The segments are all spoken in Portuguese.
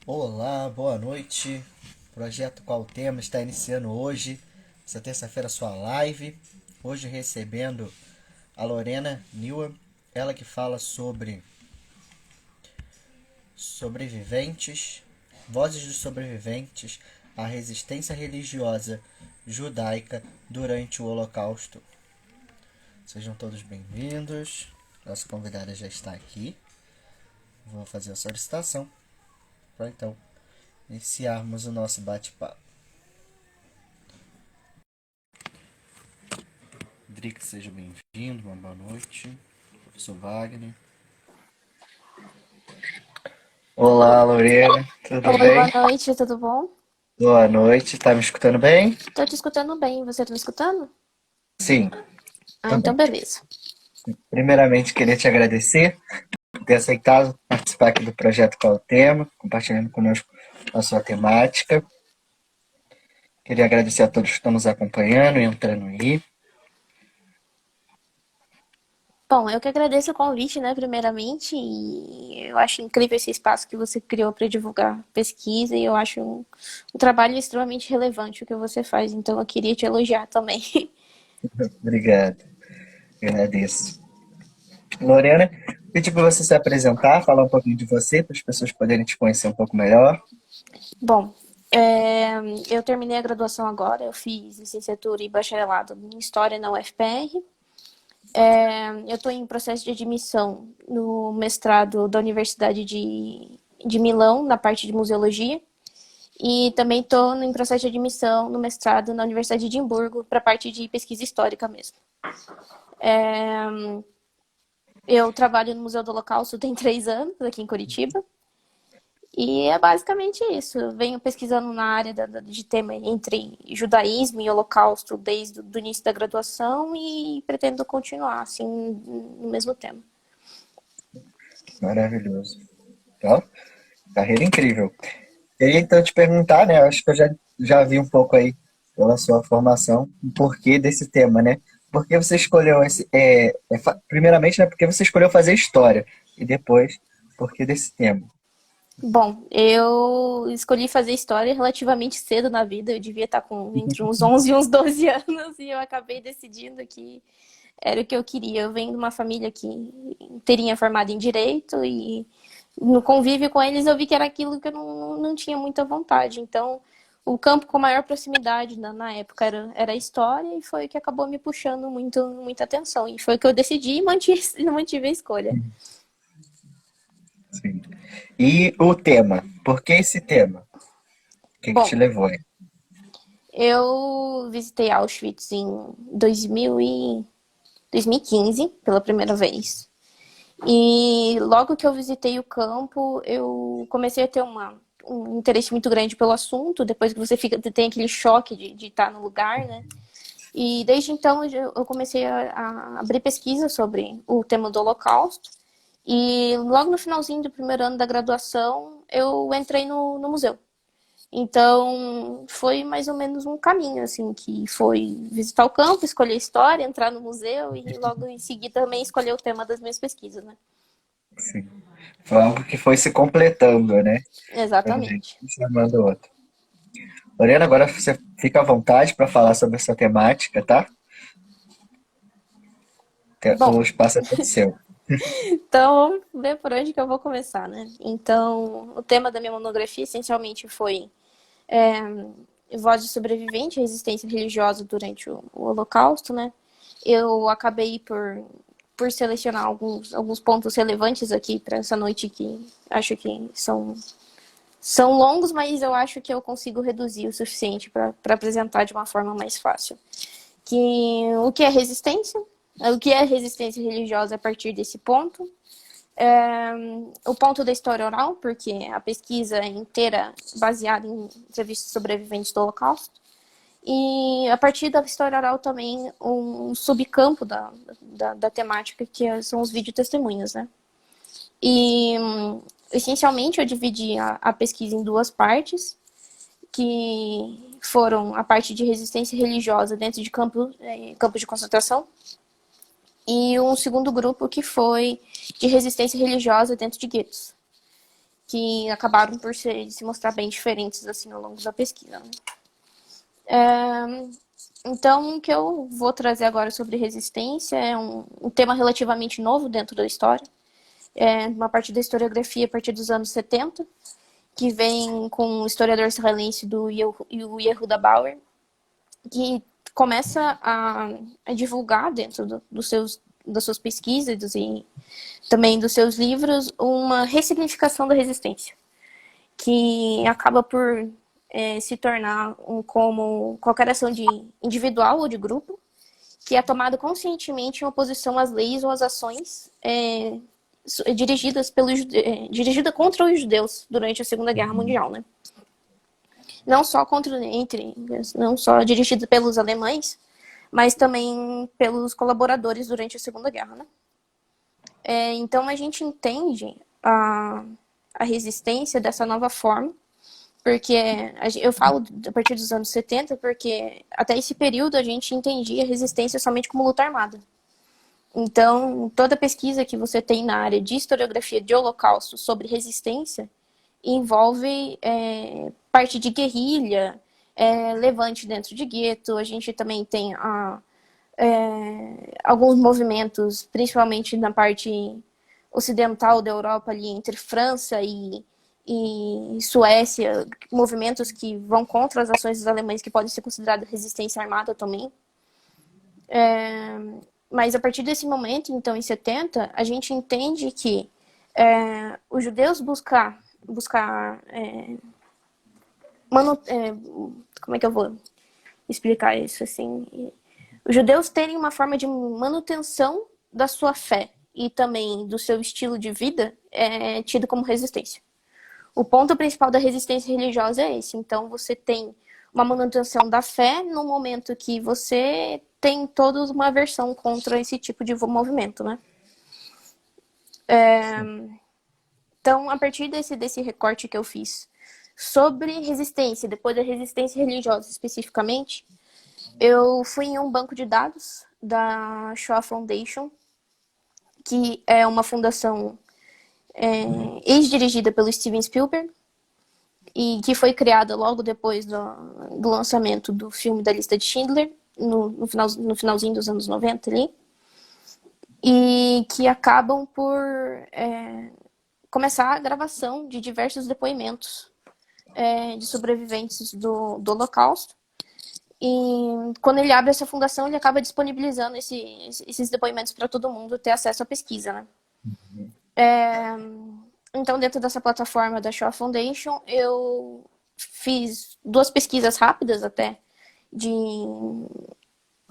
Olá, boa noite. Projeto Qual o Tema está iniciando hoje, essa terça-feira, sua live. Hoje recebendo a Lorena Newham, ela que fala sobre sobreviventes, vozes dos sobreviventes, a resistência religiosa judaica durante o Holocausto. Sejam todos bem-vindos. Nossa convidada já está aqui. Vou fazer a solicitação para então iniciarmos o nosso bate-papo. Drick, seja bem-vindo, uma boa noite. Professor Wagner. Olá, Lorena, tudo Oi, bem? boa noite, tudo bom? Boa noite, tá me escutando bem? Tô te escutando bem, você tá me escutando? Sim, Ah, tô então bem. beleza. Primeiramente, queria te agradecer por ter aceitado participar aqui do projeto Qual o Tema, compartilhando conosco a sua temática. Queria agradecer a todos que estão nos acompanhando e entrando aí. Bom, eu que agradeço o convite, né, primeiramente, e eu acho incrível esse espaço que você criou para divulgar pesquisa, e eu acho um trabalho extremamente relevante o que você faz, então eu queria te elogiar também. Obrigado, agradeço. Lorena, pedi para você se apresentar, falar um pouquinho de você, para as pessoas poderem te conhecer um pouco melhor. Bom, eu terminei a graduação agora, eu fiz licenciatura e bacharelado em História na UFPR. Eu estou em processo de admissão no mestrado da Universidade de Milão, na parte de museologia. E também estou em processo de admissão no mestrado na Universidade de Edimburgo, para a parte de pesquisa histórica mesmo. Eu trabalho no Museu do Holocausto tem 3 anos, aqui em Curitiba. E é basicamente isso. Eu venho pesquisando na área de tema entre judaísmo e holocausto desde o início da graduação e pretendo continuar assim no mesmo tema. Maravilhoso. Então, carreira incrível. Queria então te perguntar, né? Acho que eu já vi um pouco aí pela sua formação, o porquê desse tema, né? Por que você escolheu esse. Primeiramente, né? Porque você escolheu fazer história. E depois, por que desse tema? Bom, eu escolhi fazer história relativamente cedo na vida. Eu devia estar com entre uns 11 e uns 12 anos e eu acabei decidindo que era o que eu queria. Eu venho de uma família que inteirinha formada em direito e no convívio com eles eu vi que era aquilo que eu não tinha muita vontade. Então, o campo com maior proximidade na época era a história e foi o que acabou me puxando muita atenção. E foi o que eu decidi e mantive a escolha. Sim. E o tema? Por que esse tema? O que que te Bom, levou aí? eu visitei Auschwitz em 2015 pela primeira vez. E logo que eu visitei o campo, eu comecei a ter um interesse muito grande pelo assunto, depois que você tem aquele choque de estar no lugar, né? E desde então eu comecei a abrir pesquisa sobre o tema do Holocausto. E logo no finalzinho do primeiro ano da graduação, eu entrei no museu. Então, foi mais ou menos um caminho, assim, que foi visitar o campo, escolher a história, entrar no museu e logo em seguida também escolher o tema das minhas pesquisas, né? Sim. Foi algo que foi se completando, né? Foi um Exatamente. chamando o outro. Lorena, agora você fica à vontade para falar sobre essa temática, tá? O Bom, espaço é todo seu. então vamos ver por onde que eu vou começar, né? Então, o tema da minha monografia essencialmente foi voz de sobrevivente, resistência religiosa durante o Holocausto, né? Eu acabei por selecionar alguns pontos relevantes aqui para essa noite que acho que são longos, mas eu acho que eu consigo reduzir o suficiente para apresentar de uma forma mais fácil. Que o que é resistência? O que é resistência religiosa a partir desse ponto? O ponto da história oral, porque a pesquisa é inteira baseada em entrevistas sobreviventes do Holocausto. E a partir da história oral também um subcampo da temática, que são os videotestemunhos, né? E essencialmente eu dividi a pesquisa em duas partes, que foram a parte de resistência religiosa dentro de campos de concentração e um segundo grupo que foi de resistência religiosa dentro de guetos. que acabaram por se mostrar bem diferentes assim ao longo da pesquisa, né? É, então, o que eu vou trazer agora sobre resistência é um tema relativamente novo dentro da história, uma parte da historiografia a partir dos anos 70, que vem com o historiador israelense do Yehuda Bauer, que começa a divulgar dentro das suas pesquisas e também dos seus livros uma ressignificação da resistência, que acaba por se tornar como qualquer ação de individual ou de grupo, que é tomada conscientemente em oposição às leis ou às ações dirigida contra os judeus durante a Segunda Guerra Mundial, né? Não só dirigida pelos alemães, mas também pelos colaboradores durante a Segunda Guerra, né? Então a gente entende a resistência dessa nova forma, porque eu falo a partir dos anos 70, porque até esse período a gente entendia a resistência somente como luta armada. Então, toda pesquisa que você tem na área de historiografia de holocausto sobre resistência envolve parte de guerrilha, levante dentro de gueto. A gente também tem alguns movimentos, principalmente na parte ocidental da Europa, ali entre França e Suécia, movimentos que vão contra as ações dos alemães, que podem ser consideradas resistência armada também. Mas a partir desse momento, então, em 70, a gente entende que os judeus buscar como é que eu vou explicar isso assim? Os judeus terem uma forma de manutenção da sua fé e também do seu estilo de vida é tido como resistência. O ponto principal da resistência religiosa é esse. Então, você tem uma manutenção da fé no momento que você tem toda uma aversão contra esse tipo de movimento, né? Então, a partir desse recorte que eu fiz sobre resistência, depois da resistência religiosa especificamente, eu fui em um banco de dados da Shoah Foundation, que é uma fundação ex-dirigida pelo Steven Spielberg, e que foi criada logo depois do lançamento do filme da Lista de Schindler, no finalzinho dos anos 90 ali, e que acabam por começar a gravação de diversos depoimentos de sobreviventes do Holocausto. E quando ele abre essa fundação, ele acaba disponibilizando esses depoimentos para todo mundo ter acesso à pesquisa, né? Então, dentro dessa plataforma da Shoah Foundation, eu fiz 2 pesquisas rápidas até, de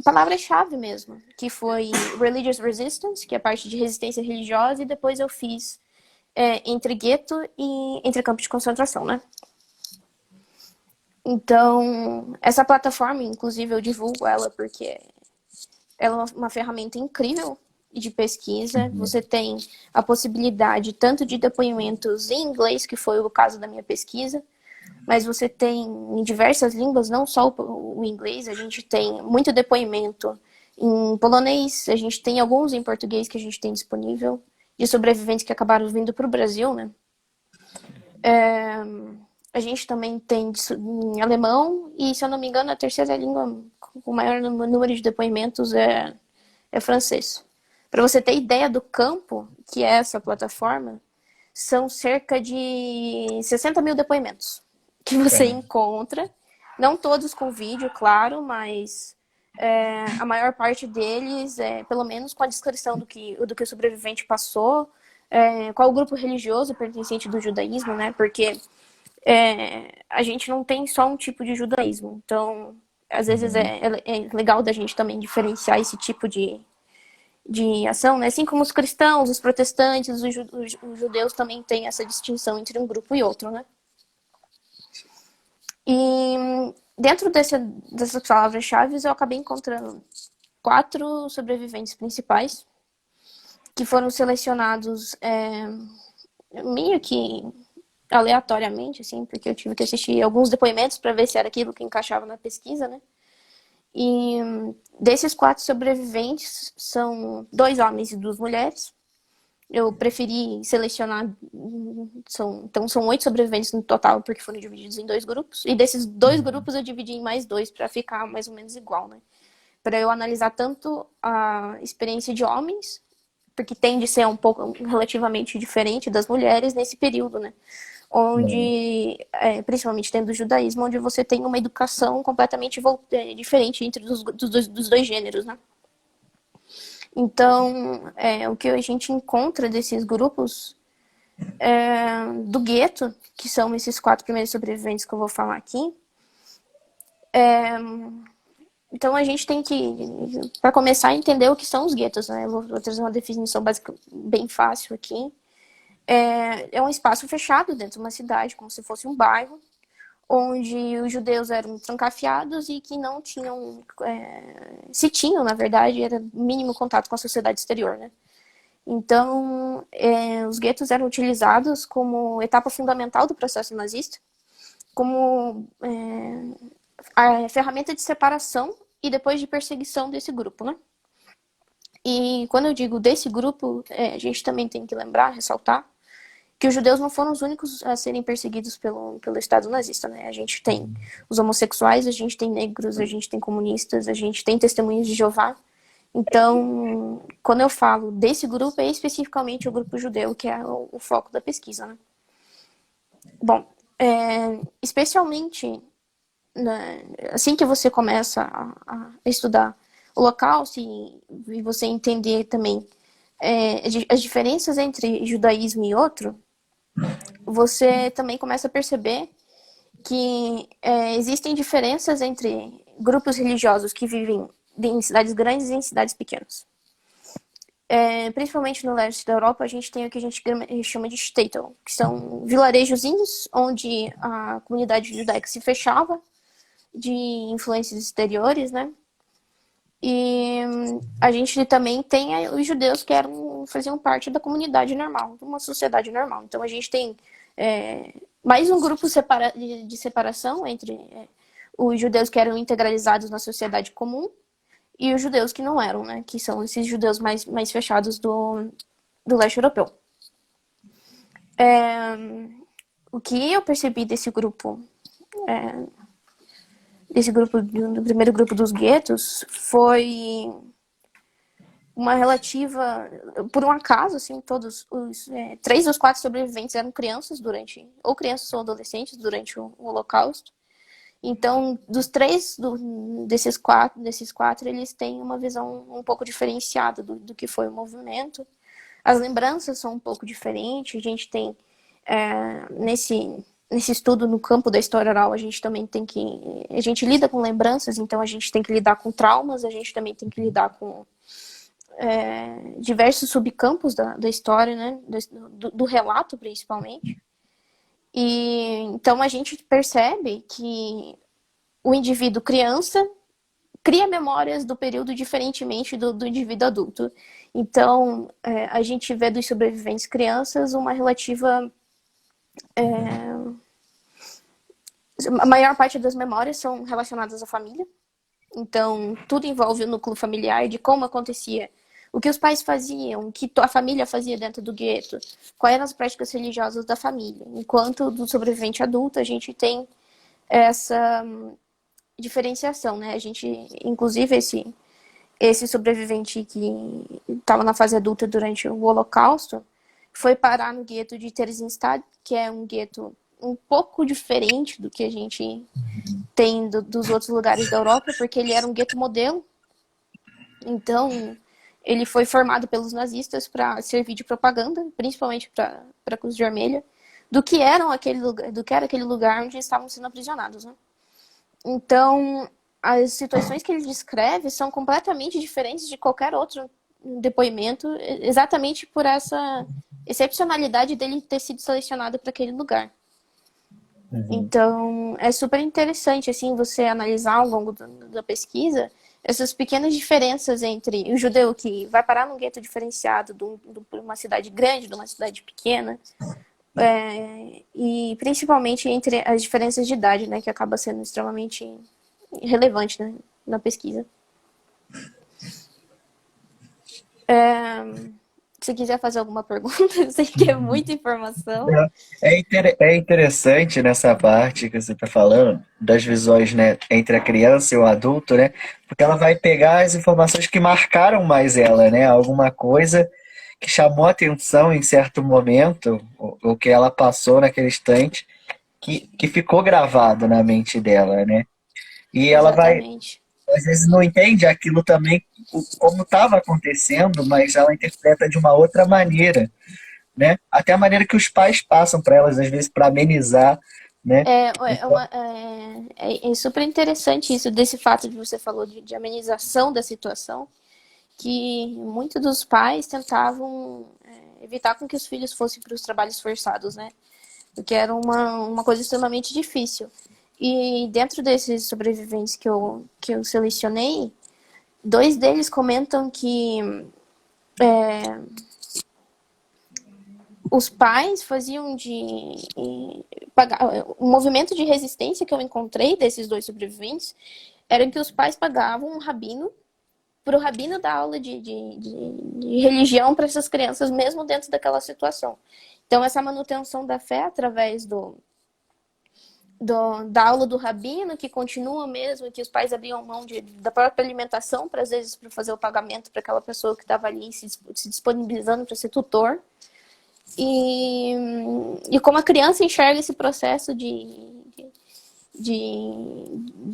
palavra-chave mesmo, que foi Religious Resistance, que é a parte de resistência religiosa, e depois eu fiz entre gueto e entre campos de concentração, né? Então, essa plataforma, inclusive, eu divulgo ela porque ela é uma ferramenta incrível de pesquisa. Você tem a possibilidade tanto de depoimentos em inglês, que foi o caso da minha pesquisa, mas você tem em diversas línguas, não só o inglês. A gente tem muito depoimento em polonês, a gente tem alguns em português que a gente tem disponível, de sobreviventes que acabaram vindo para o Brasil, né? A gente também tem em alemão, e se eu não me engano, a terceira língua com o maior número de depoimentos é francês. Para você ter ideia do campo que é essa plataforma, são cerca de 60 mil depoimentos que você encontra. Não todos com vídeo, claro, mas a maior parte deles, pelo menos com a descrição do que o sobrevivente passou, qual o grupo religioso pertencente do judaísmo, né? Porque a gente não tem só um tipo de judaísmo. Então, às vezes é legal da gente também diferenciar esse tipo de ação, né? Assim como os cristãos, os protestantes, os judeus também têm essa distinção entre um grupo e outro, né? E dentro dessas palavras-chave, eu acabei encontrando 4 sobreviventes principais que foram selecionados meio que aleatoriamente, assim, porque eu tive que assistir alguns depoimentos para ver se era aquilo que encaixava na pesquisa, né? E desses 4 sobreviventes, são 2 homens e 2 mulheres. Eu preferi selecionar. Então, são 8 sobreviventes no total, porque foram divididos em 2 grupos. E desses 2 grupos, eu dividi em mais 2, para ficar mais ou menos igual, né? Para eu analisar tanto a experiência de homens, porque tende a ser um pouco relativamente diferente das mulheres nesse período, né? Onde, principalmente dentro do judaísmo, onde você tem uma educação completamente diferente entre dos dois gêneros, né? Então, o que a gente encontra desses grupos do gueto, que são esses 4 primeiros sobreviventes que eu vou falar aqui. Então, a gente tem que, para começar a entender o que são os guetos, né? Eu vou trazer uma definição básica bem fácil aqui. É um espaço fechado dentro de uma cidade, como se fosse um bairro, onde os judeus eram trancafiados e que não tinham, se tinham, na verdade, era mínimo contato com a sociedade exterior, né? Então, os guetos eram utilizados como etapa fundamental do processo nazista, como a ferramenta de separação e depois de perseguição desse grupo, né? E quando eu digo desse grupo, a gente também tem que lembrar, ressaltar, que os judeus não foram os únicos a serem perseguidos pelo Estado nazista, né? A gente tem os homossexuais, a gente tem negros, a gente tem comunistas, a gente tem testemunhas de Jeová. Então, quando eu falo desse grupo, é especificamente o grupo judeu, que é o foco da pesquisa, né? Bom, especialmente assim que você começa a estudar o Holocausto e você entender também as diferenças entre judaísmo e outro, você também começa a perceber que existem diferenças entre grupos religiosos que vivem em cidades grandes e em cidades pequenas. Principalmente no leste da Europa, a gente tem o que a gente chama de shtetl, que são vilarejozinhos onde a comunidade judaica se fechava de influências exteriores, né? E a gente também tem os judeus que faziam parte da comunidade normal, de uma sociedade normal. Então a gente tem mais um grupo de separação entre os judeus que eram integralizados na sociedade comum e os judeus que não eram, né? Que são esses judeus mais fechados do leste europeu. O que eu percebi desse grupo do primeiro grupo dos guetos, foi uma relativa, por um acaso, assim, todos os 3 dos 4 sobreviventes eram crianças ou crianças ou adolescentes durante o Holocausto. Então, dos 3 desses quatro, eles têm uma visão um pouco diferenciada do que foi o movimento. As lembranças são um pouco diferentes. A gente tem, nesse estudo no campo da história oral, a gente também tem que... A gente lida com lembranças, então a gente tem que lidar com traumas, a gente também tem que lidar com diversos subcampos da história, né? Do relato, principalmente. E então a gente percebe que o indivíduo criança cria memórias do período diferentemente do indivíduo adulto. Então, a gente vê dos sobreviventes crianças uma relativa... a maior parte das memórias são relacionadas à família. Então, tudo envolve o núcleo familiar, de como acontecia, o que os pais faziam, o que a família fazia dentro do gueto, quais eram as práticas religiosas da família. Enquanto do sobrevivente adulto, a gente tem essa diferenciação, né? A gente, inclusive, esse sobrevivente que estava na fase adulta durante o Holocausto, foi parar no gueto de Theresienstadt, que é um gueto um pouco diferente do que a gente tem dos outros lugares da Europa, porque ele era um gueto modelo. Então, ele foi formado pelos nazistas para servir de propaganda, principalmente para a Cruz Vermelha, do que era aquele lugar onde estavam sendo aprisionados, né? Então, as situações que ele descreve são completamente diferentes de qualquer outro depoimento, exatamente por essa excepcionalidade dele ter sido selecionado para aquele lugar. Então, é super interessante, assim, você analisar ao longo da pesquisa essas pequenas diferenças entre o judeu que vai parar num gueto diferenciado de uma cidade grande, de uma cidade pequena, e principalmente entre as diferenças de idade, né, que acaba sendo extremamente relevante, né, na pesquisa. Se quiser fazer alguma pergunta, eu sei que é muita informação. É interessante nessa parte que você está falando, das visões, né, entre a criança e o adulto, né? Porque ela vai pegar as informações que marcaram mais ela, né? Alguma coisa que chamou a atenção em certo momento, o que ela passou naquele instante, que ficou gravado na mente dela, né? E ela vai, Exatamente. às vezes, não entende aquilo também como estava acontecendo, mas ela interpreta de uma outra maneira, né? Até a maneira que os pais passam para elas, às vezes, para amenizar, né? Então, É super interessante isso, desse fato de você falou de amenização da situação, que muitos dos pais tentavam evitar com que os filhos fossem para os trabalhos forçados, né? Porque era uma coisa extremamente difícil. E dentro desses sobreviventes que eu selecionei, dois deles comentam que os pais faziam o movimento de resistência que eu encontrei desses dois sobreviventes era que os pais pagavam um rabino para o rabino dar aula de religião para essas crianças, mesmo dentro daquela situação. Então, essa manutenção da fé através da aula do rabino, que continua mesmo, que os pais abriam mão da própria alimentação, para às vezes para fazer o pagamento para aquela pessoa que estava ali se disponibilizando para ser tutor. E como a criança enxerga esse processo de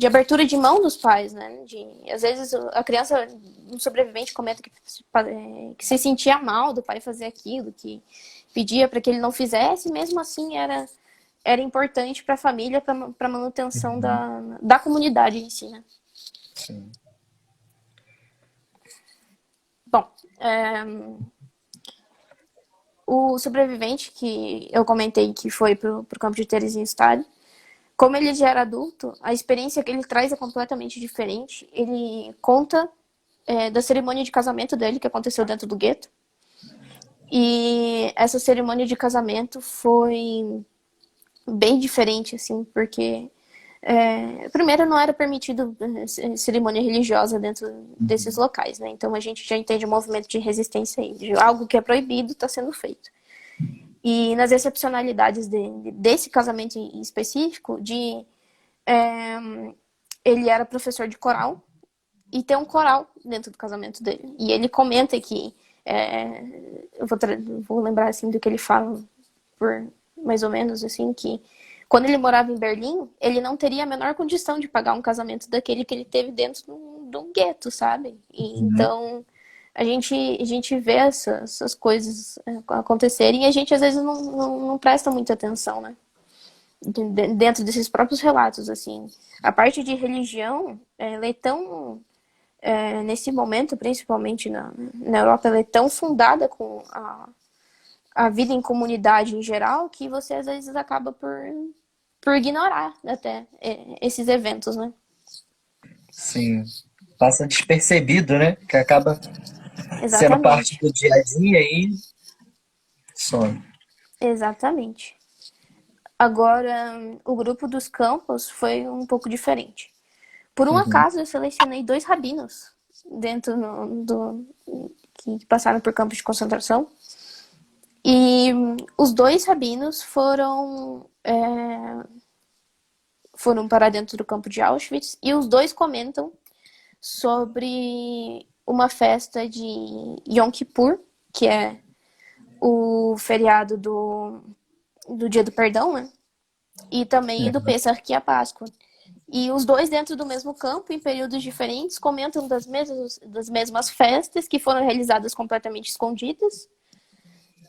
abertura de mão dos pais, né? Às vezes a criança, um sobrevivente, comenta que se sentia mal do pai fazer aquilo, que pedia para que ele não fizesse, mesmo assim era importante para a família, para a manutenção da comunidade em si, né? sim. Bom, o sobrevivente que eu comentei que foi pro campo de Teresina, como ele já era adulto, a experiência que ele traz é completamente diferente. Ele conta da cerimônia de casamento dele, que aconteceu dentro do gueto. E essa cerimônia de casamento foi bem diferente, assim, porque primeiro não era permitido cerimônia religiosa dentro desses locais, né? Então a gente já entende o movimento de resistência aí, de algo que é proibido está sendo feito. E nas excepcionalidades desse casamento em específico, ele era professor de coral e tem um coral dentro do casamento dele. E ele comenta que eu vou lembrar assim do que ele fala por mais ou menos assim, que quando ele morava em Berlim, ele não teria a menor condição de pagar um casamento daquele que ele teve dentro de um gueto, sabe? E, então a gente vê essas coisas acontecerem e a gente às vezes não presta muita atenção, né? Dentro desses próprios relatos, assim. A parte de religião, ela é tão nesse momento, principalmente na Europa, ela é tão fundada com a vida em comunidade em geral, que você às vezes acaba por ignorar até esses eventos, né? Sim. Passa despercebido, né? Que acaba sendo parte Exatamente. do dia a dia e some. Exatamente. Agora, o grupo dos campos foi um pouco diferente. Por um Uhum. acaso, eu selecionei dois rabinos dentro que passaram por campos de concentração. E os dois rabinos foram para dentro do campo de Auschwitz e os dois comentam sobre uma festa de Yom Kippur, que é o feriado do Dia do Perdão, né? E também do Pêssar, que é a Páscoa. E os dois dentro do mesmo campo, em períodos diferentes, comentam das mesmas festas que foram realizadas completamente escondidas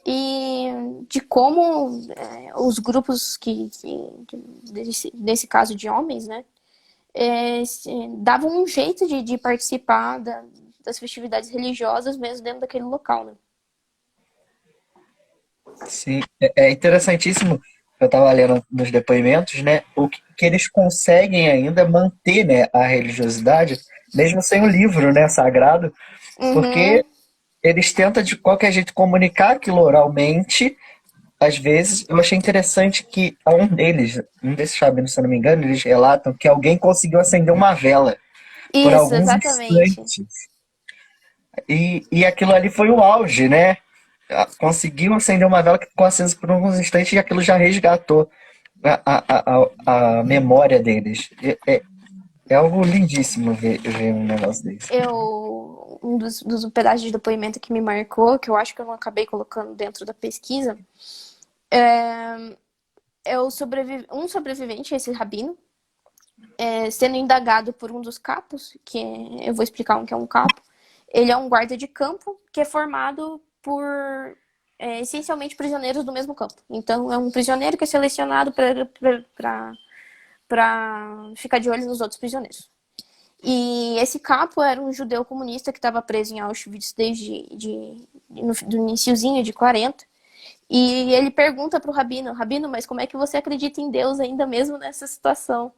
e de como os grupos nesse caso de homens, né, davam um jeito de participar das festividades religiosas mesmo dentro daquele local, né? Sim, é interessantíssimo. Eu estava lendo nos depoimentos, né? O que eles conseguem ainda manter, né, a religiosidade, mesmo sem o livro, né, sagrado, porque Uhum. eles tentam de qualquer jeito comunicar aquilo oralmente. Às vezes, eu achei interessante que um desses rabinos, se eu não me engano, eles relatam que alguém conseguiu acender uma vela por Isso, alguns exatamente. instantes. E aquilo ali foi o auge, né? conseguiu acender uma vela que ficou acesa por alguns instantes e aquilo já resgatou a memória deles. É algo lindíssimo ver um negócio desse. Um dos pedaços de depoimento que me marcou, que eu acho que eu não acabei colocando dentro da pesquisa, é um sobrevivente, esse rabino, sendo indagado por um dos capos, eu vou explicar o que é um capo. Ele é um guarda de campo que é formado por essencialmente prisioneiros do mesmo campo. Então, é um prisioneiro que é selecionado para ficar de olho nos outros prisioneiros. E esse capo era um judeu comunista que estava preso em Auschwitz desde do iniciozinho de 40. E ele pergunta para o Rabino, Rabino, mas como é que você acredita em Deus ainda mesmo nessa situação?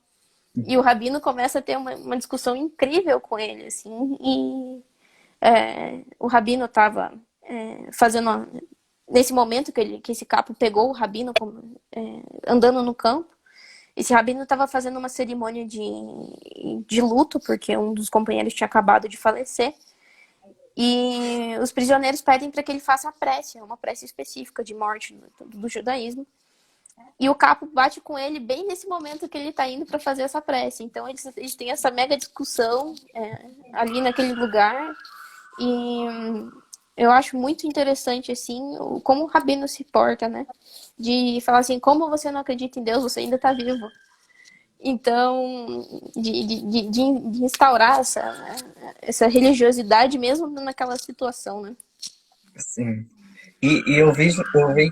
E o Rabino começa a ter uma discussão incrível com ele, assim, e o Rabino estava fazendo... Nesse momento que esse capo pegou o Rabino andando no campo, esse Rabino estava fazendo uma cerimônia de luto, porque um dos companheiros tinha acabado de falecer, e os prisioneiros pedem para que ele faça a prece, uma prece específica de morte do judaísmo. E o capo bate com ele bem nesse momento que ele está indo para fazer essa prece. Então eles têm essa mega discussão ali naquele lugar. E eu acho muito interessante, assim, como o Rabino se porta, né? De falar assim, como você não acredita em Deus, você ainda está vivo. Então, de instaurar essa religiosidade mesmo naquela situação, né? Sim. E eu vi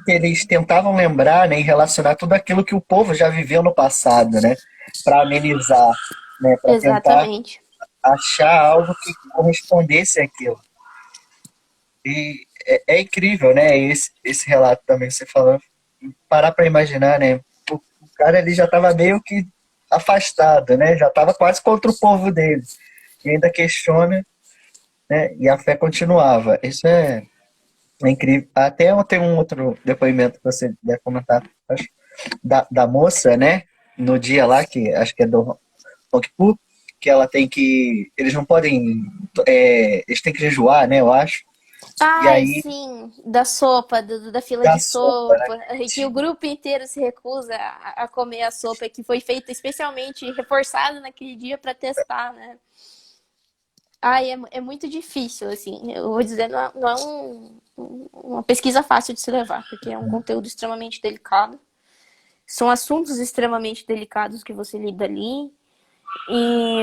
que eles tentavam lembrar, né, e relacionar tudo aquilo que o povo já viveu no passado, né, para amenizar, né, para tentar Exatamente. achar algo que correspondesse àquilo. E é incrível, né, esse relato também que você falou. Parar para imaginar, né, o cara ele já estava meio que afastado, né, já estava quase contra o povo dele. E ainda questiona, né, e a fé continuava. Isso é incrível. Até tem um outro depoimento que você deve comentar, acho, da moça, né? No dia lá, que acho que é do Yom Kippur, que ela tem que. Eles não podem. Eles têm que jejuar, né? Eu acho. E Ai, aí sim, da sopa, da fila dá de sopa, né? sopa, que o grupo inteiro se recusa a comer a sopa que foi feita especialmente reforçada naquele dia para testar, né? Ai, é muito difícil, assim. Eu vou dizer, não é uma pesquisa fácil de se levar, porque é um conteúdo extremamente delicado. São assuntos extremamente delicados que você lida ali. E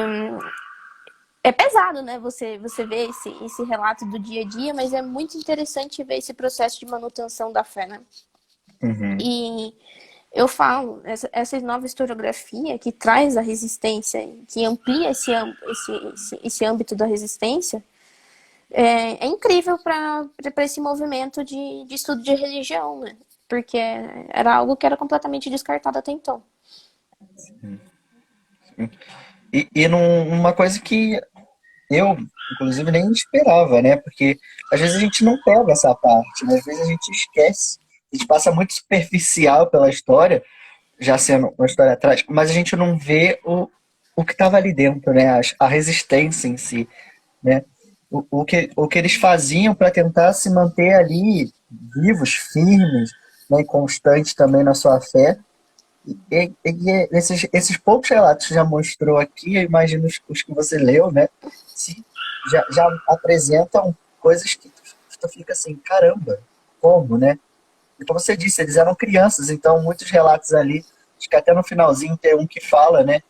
é pesado, né? Você vê esse relato do dia a dia, mas é muito interessante ver esse processo de manutenção da fé, né? Uhum, E eu falo, essa nova historiografia que traz a resistência, que amplia esse âmbito da resistência, é incrível para esse movimento de estudo de religião, né? Porque era algo que era completamente descartado até então. e numa coisa que eu, inclusive, nem esperava, né? Porque às vezes a gente não pega essa parte, né? Às vezes a gente esquece. A gente passa muito superficial pela história, já sendo uma história trágica, mas a gente não vê o que estava ali dentro, né? A resistência em si, né? O que eles faziam para tentar se manter ali vivos, firmes, né? E constantes também na sua fé. Esses poucos relatos que já mostrou aqui, eu imagino os que você leu, né? Se já apresentam coisas que tu fica assim, caramba, como, né? E como você disse, eles eram crianças, então muitos relatos ali, acho que até no finalzinho tem um que fala, né?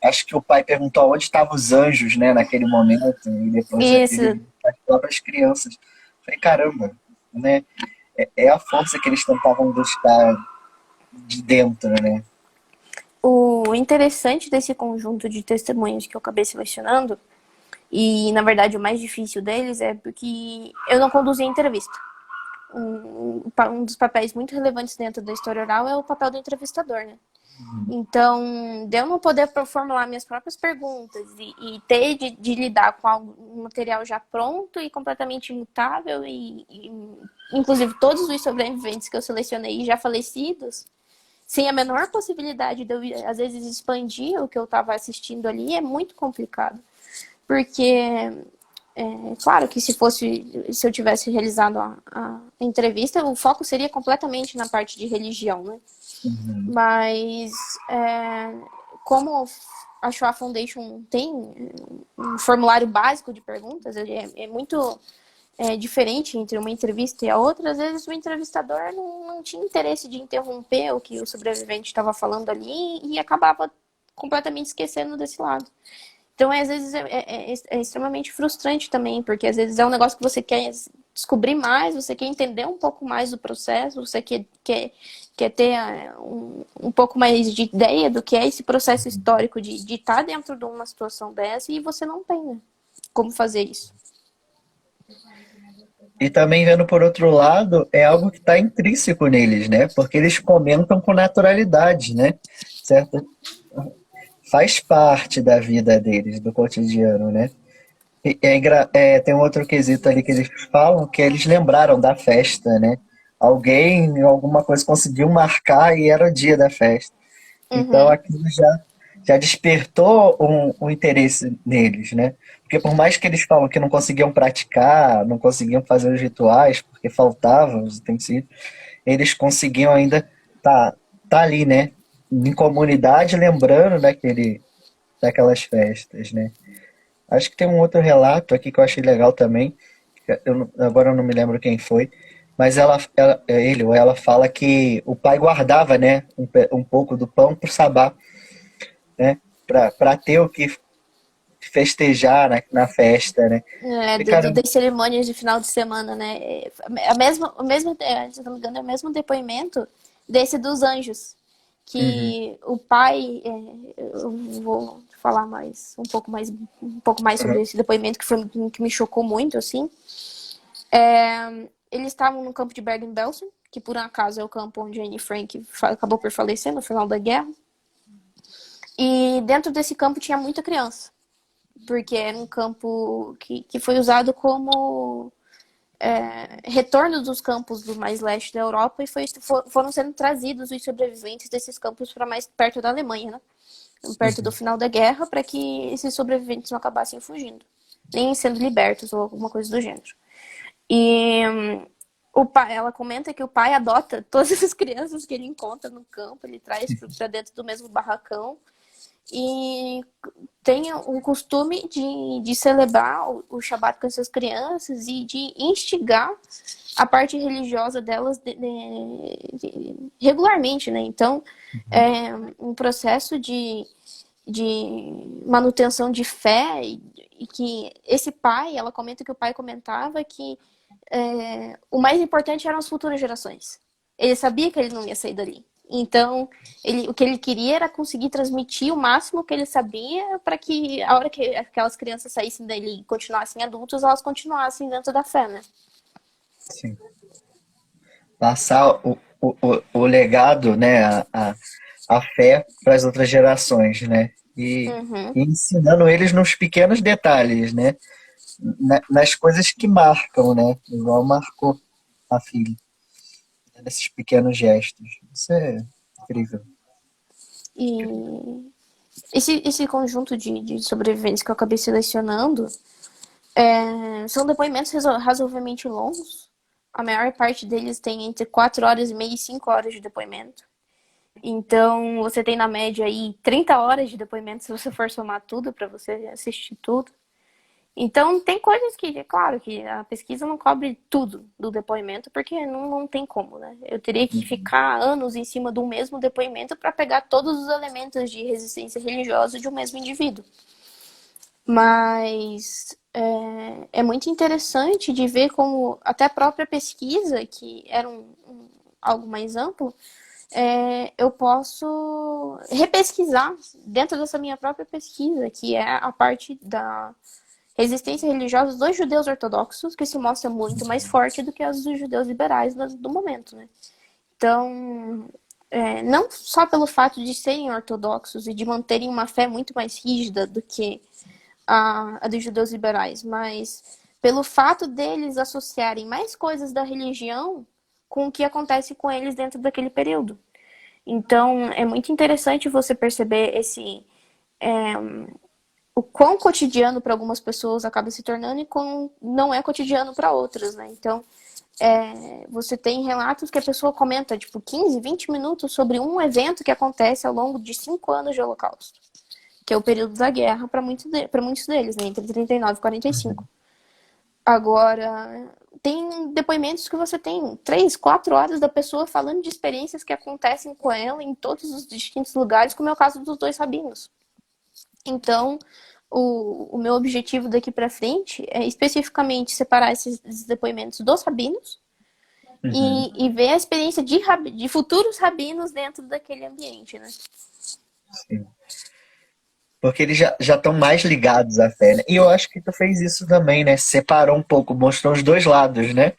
Acho que o pai perguntou onde estavam os anjos, né, naquele momento, e depois Isso, ele as próprias crianças. Falei, caramba, né? É a força que eles tentavam buscar de dentro, né? o interessante desse conjunto de testemunhos que eu acabei selecionando, e na verdade o mais difícil deles é porque eu não conduzi a entrevista. Um dos papéis muito relevantes dentro da história oral é o papel do entrevistador, né? Então, de eu não poder formular minhas próprias perguntas e ter de lidar com um material já pronto e completamente imutável, inclusive todos os sobreviventes que eu selecionei já falecidos, sem a menor possibilidade de eu, às vezes, expandir o que eu estava assistindo ali, é muito complicado. Porque Claro que se eu tivesse realizado a entrevista, o foco seria completamente na parte de religião, né? Uhum. Mas como a Shoah Foundation tem um formulário básico de perguntas, ele é muito diferente entre uma entrevista e a outra. Às vezes o entrevistador não tinha interesse de interromper o que o sobrevivente estava falando ali e acabava completamente esquecendo desse lado. Então, às vezes, é extremamente frustrante também, porque às vezes é um negócio que você quer descobrir mais, você quer entender um pouco mais do processo, você quer ter um pouco mais de ideia do que é esse processo histórico de estar dentro de uma situação dessa e você não tem, né, como fazer isso. E também vendo por outro lado, é algo que está intrínseco neles, né? Porque eles comentam com naturalidade, né? Certo? Faz parte da vida deles, do cotidiano, né? Tem um outro quesito ali que eles falam que eles lembraram da festa, né? Alguém, alguma coisa conseguiu marcar e era o dia da festa. Então Uhum. aquilo já despertou um interesse neles, né? Porque por mais que eles falam que não conseguiam praticar, não conseguiam fazer os rituais, porque faltavam os utensílios, eles conseguiam ainda tá ali, né? Em comunidade, lembrando daquelas festas, né? Acho que tem um outro relato aqui que eu achei legal também. Agora eu não me lembro quem foi, mas ele ou ela fala que o pai guardava, né, um pouco do pão para o sabá, né, para ter o que festejar na festa, né. E, cara, Das cerimônias de final de semana, né? Se não me engano, é o mesmo depoimento desse dos anjos. uhum, Que o pai. Eu vou falar um pouco mais sobre esse depoimento, que me chocou muito, assim. Eles estavam no campo de Bergen-Belsen, que por um acaso é o campo onde Anne Frank acabou por falecer no final da guerra. E dentro desse campo tinha muita criança, porque era um campo que foi usado como retorno dos campos do mais leste da Europa e foram sendo trazidos os sobreviventes desses campos para mais perto da Alemanha, né? Perto do uhum, final da guerra, para que esses sobreviventes não acabassem fugindo, nem sendo libertos ou alguma coisa do gênero. E ela comenta que o pai adota todas as crianças que ele encontra no campo, ele traz para dentro do mesmo barracão e tem o costume de celebrar o Shabat com essas crianças e de instigar a parte religiosa delas regularmente, né? Então, uhum, é um processo de manutenção de fé e que esse pai, ela comenta que o pai comentava que o mais importante eram as futuras gerações. Ele sabia que ele não ia sair dali. Então, o que ele queria era conseguir transmitir o máximo que ele sabia para que a hora que aquelas crianças saíssem dali e continuassem adultos, elas continuassem dentro da fé, né? sim. Passar o legado, né, a fé para as outras gerações, né? Uhum. E ensinando eles nos pequenos detalhes, né? Nas coisas que marcam, né? Igual marcou a filha, né? Nesses pequenos gestos. Isso é incrível. E esse conjunto de sobreviventes que eu acabei selecionando são depoimentos razoavelmente longos. A maior parte deles tem entre 4 horas e meia e 5 horas de depoimento. Então, você tem na média aí 30 horas de depoimento se você for somar tudo para você assistir tudo. Então, tem coisas que, é claro, que a pesquisa não cobre tudo do depoimento, porque não tem como, né? Eu teria que Uhum. ficar anos em cima do mesmo depoimento para pegar todos os elementos de resistência religiosa de um mesmo indivíduo. Mas é muito interessante de ver como até a própria pesquisa, que era algo mais amplo, eu posso repesquisar dentro dessa minha própria pesquisa, que é a parte da resistência religiosa dos judeus ortodoxos, que se mostra muito mais forte do que as dos judeus liberais do momento, né? Então, não só pelo fato de serem ortodoxos e de manterem uma fé muito mais rígida do que a dos judeus liberais, mas pelo fato deles associarem mais coisas da religião com o que acontece com eles dentro daquele período. Então, é muito interessante você perceber o quão cotidiano para algumas pessoas acaba se tornando e quão não é cotidiano para outras, né? Então, você tem relatos que a pessoa comenta, tipo, 15, 20 minutos sobre um evento que acontece ao longo de 5 anos de Holocausto, que é o período da guerra para muitos deles, né? Entre 39 e 45. Agora, tem depoimentos que você tem 3, 4 horas da pessoa falando de experiências que acontecem com ela em todos os distintos lugares, como é o caso dos dois rabinos. Então, o meu objetivo daqui para frente é especificamente separar esses depoimentos dos rabinos Uhum. e ver a experiência de futuros rabinos dentro daquele ambiente, né? Sim. Porque eles já estão mais ligados à fé, né? E eu acho que tu fez isso também, né? Separou um pouco, mostrou os dois lados, né?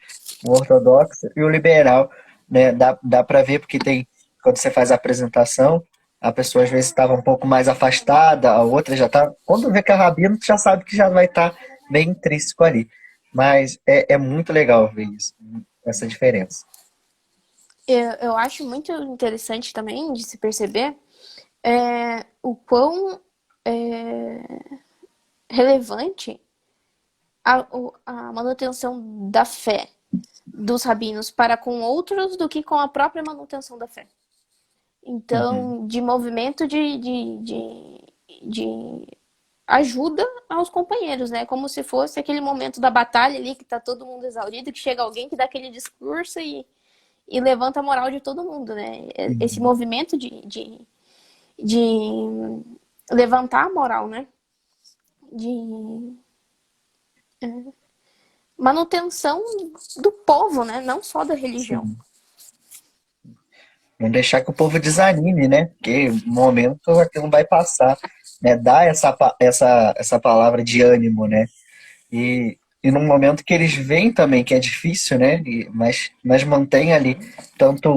O ortodoxo e o liberal, né? Dá para ver porque tem, quando você faz a apresentação, a pessoa às vezes estava um pouco mais afastada, a outra já tá. Quando vê que é rabino, tu já sabe que já vai estar bem intrínseco ali. Mas é muito legal ver isso, essa diferença. Eu acho muito interessante também de se perceber o quão relevante a manutenção da fé dos rabinos para com outros do que com a própria manutenção da fé. Uhum. Então, de movimento de ajuda aos companheiros, né? Como se fosse aquele momento da batalha ali que tá todo mundo exaurido, que chega alguém que dá aquele discurso e levanta a moral de todo mundo, né? Esse Uhum. movimento de levantar a moral, né? De manutenção do povo, né? Não só da religião. Sim. Não deixar que o povo desanime, né? Porque no momento aquilo vai passar, né? Dá essa palavra de ânimo, né? E num momento que eles veem também que é difícil, né? Mas mantém ali tanto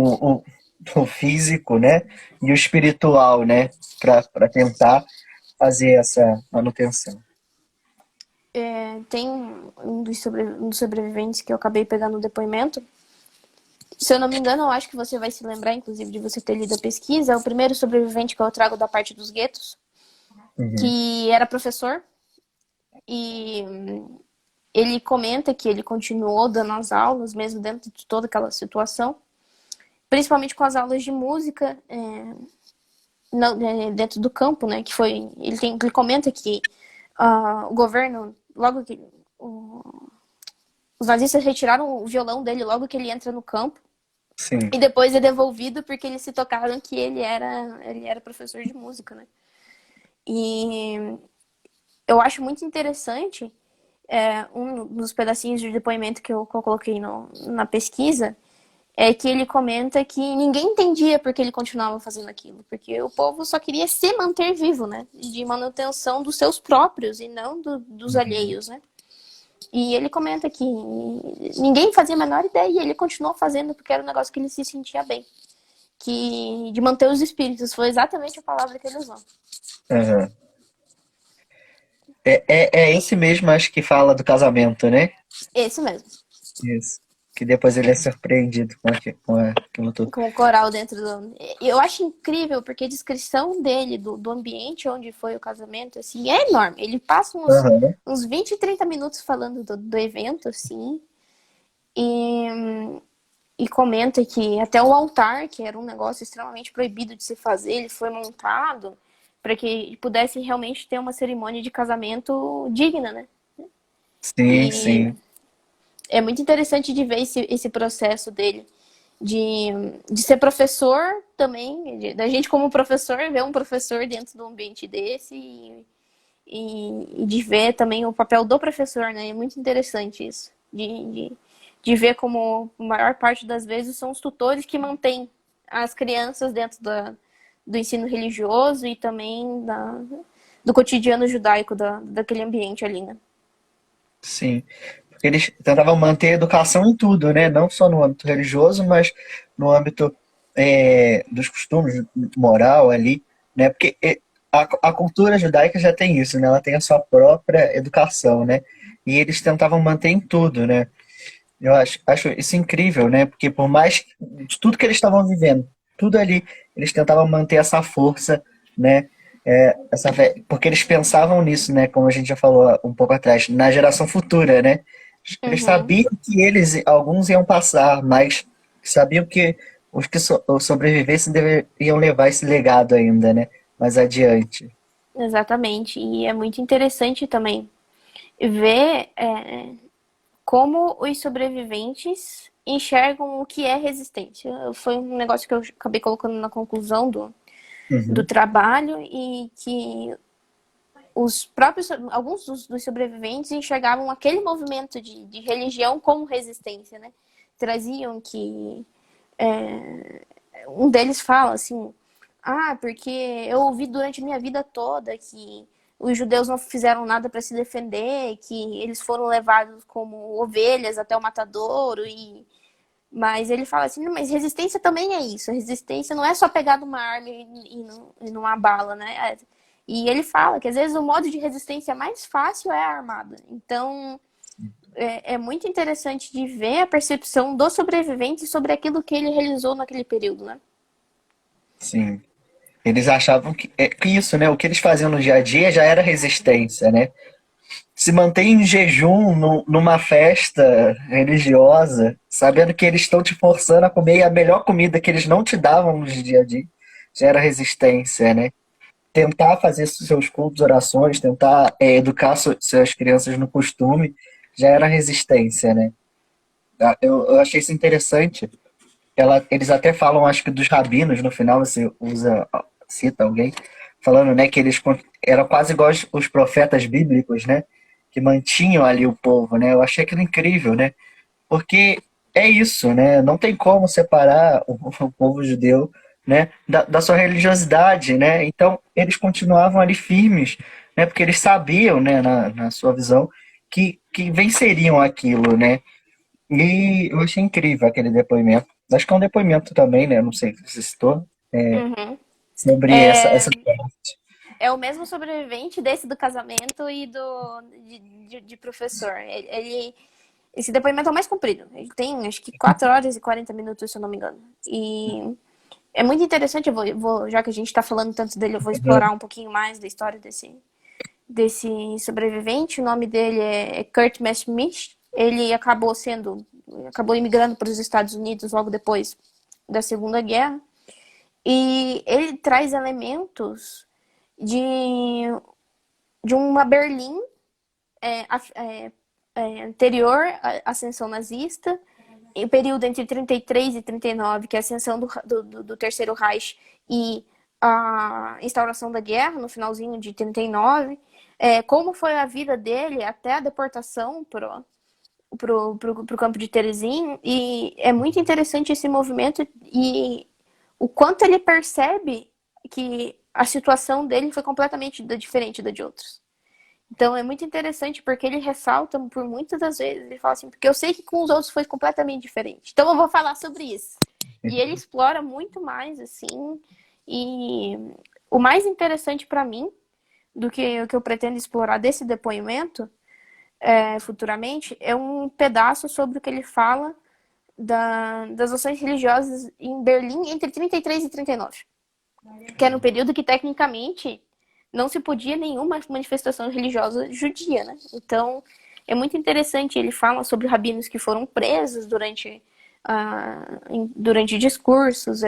o físico, né? E o espiritual, né? Para tentar fazer essa manutenção. Tem um dos sobreviventes que eu acabei pegando o depoimento. Se eu não me engano, eu acho que você vai se lembrar, inclusive, de você ter lido a pesquisa. É o primeiro sobrevivente que eu trago da parte dos guetos, Uhum. que era professor. E ele comenta que ele continuou dando as aulas, mesmo dentro de toda aquela situação. Principalmente com as aulas de música dentro do campo, né? Que foi. Ele comenta que o governo, logo que. Os nazistas retiraram o violão dele logo que ele entra no campo. Sim. E depois é devolvido porque eles se tocaram que ele era professor de música, né? E eu acho muito interessante um dos pedacinhos de depoimento que eu coloquei na pesquisa é que ele comenta que ninguém entendia por que ele continuava fazendo aquilo, porque o povo só queria se manter vivo, né? De manutenção dos seus próprios e não dos Uhum. alheios, né? E ele comenta que ninguém fazia a menor ideia e ele continuou fazendo porque era um negócio que ele se sentia bem. Que de manter os espíritos foi exatamente a palavra que ele usou. Uhum. É esse mesmo, acho que fala do casamento, né? Esse mesmo. Isso. Que depois ele é surpreendido com aquilo tudo. Com o coral dentro do. Eu acho incrível, porque a descrição dele, do ambiente onde foi o casamento, assim, é enorme. Ele passa Aham. uns 20, 30 minutos falando do evento, assim, e, e comenta que até o altar, que era um negócio extremamente proibido de se fazer, ele foi montado para que pudesse realmente ter uma cerimônia de casamento digna, né? Sim, E sim. é muito interessante de ver esse processo dele. De, de ser professor também, da gente como professor, ver um professor dentro de um ambiente desse e de ver também o papel do professor, né? É muito interessante isso. De ver como a maior parte das vezes são os tutores que mantêm as crianças dentro do ensino religioso e também do cotidiano judaico daquele ambiente ali, né? Sim. Porque eles tentavam manter a educação em tudo, né? Não só no âmbito religioso, mas no âmbito dos costumes, moral ali, né? Porque a cultura judaica já tem isso, né? Ela tem a sua própria educação, né? E eles tentavam manter em tudo, né? Eu acho isso incrível, né? Porque por mais de tudo que eles estavam vivendo, tudo ali, eles tentavam manter essa força, né? Porque eles pensavam nisso, né? Como a gente já falou um pouco atrás, na geração futura, né? Eles Uhum. sabiam que alguns iam passar, mas sabiam que os que sobrevivessem deveriam levar esse legado ainda, né? Mais adiante. Exatamente. E é muito interessante também ver como os sobreviventes enxergam o que é resistência. Foi um negócio que eu acabei colocando na conclusão do Uhum. trabalho e que os próprios, alguns dos sobreviventes enxergavam aquele movimento de religião como resistência, né? Traziam que um deles fala assim, porque eu ouvi durante minha vida toda que os judeus não fizeram nada para se defender, que eles foram levados como ovelhas até o matadouro mas ele fala assim, mas resistência também é isso. Resistência não é só pegar numa arma e numa bala, né? E ele fala que às vezes o modo de resistência mais fácil é a armada. Então é muito interessante de ver a percepção do sobrevivente sobre aquilo que ele realizou naquele período, né? Sim. Eles achavam que isso, né? O que eles faziam no dia a dia já era resistência, né? Se mantém em jejum numa festa religiosa, sabendo que eles estão te forçando a comer a melhor comida que eles não te davam no dia a dia, já era resistência, né? Tentar fazer seus cultos, orações, tentar educar suas crianças no costume, já era resistência, né? Eu achei isso interessante. Eles até falam, acho que dos rabinos, no final você cita alguém, falando, né, que eram quase igual os profetas bíblicos, né, que mantinham ali o povo, né, eu achei aquilo incrível, né, porque é isso, né, não tem como separar o povo judeu, né, da sua religiosidade, né, então eles continuavam ali firmes, né, porque eles sabiam, né, na sua visão, que venceriam aquilo, né, e eu achei incrível aquele depoimento. Acho que é um depoimento também, né? Não sei se você citou, Uhum. sobre essa. É, é o mesmo sobrevivente desse do casamento e de professor. Esse depoimento é o mais comprido. Ele tem acho que 4 horas e 40 minutos, se eu não me engano. E é muito interessante, já que a gente está falando tanto dele, eu vou explorar um pouquinho mais da história desse sobrevivente. O nome dele é Kurt Messerschmitt. Ele acabou imigrando para os Estados Unidos logo depois da Segunda Guerra. E ele traz elementos de, de uma Berlim é, é, anterior à ascensão nazista, em período entre 33 e 39, que é a ascensão do Terceiro Reich e a instauração da guerra, no finalzinho de 39, como foi a vida dele até a deportação pro campo de Terezin, e é muito interessante esse movimento e o quanto ele percebe que a situação dele foi completamente diferente da de outros. Então é muito interessante porque ele ressalta por muitas das vezes, ele fala assim, porque eu sei que com os outros foi completamente diferente. Então eu vou falar sobre isso. E ele explora muito mais assim, e o mais interessante para mim do que o que eu pretendo explorar desse depoimento futuramente é um pedaço sobre o que ele fala das ações religiosas em Berlim entre 33 e 39, que era um período que tecnicamente não se podia nenhuma manifestação religiosa judia, né? Então é muito interessante. Ele fala sobre rabinos que foram presos durante discursos,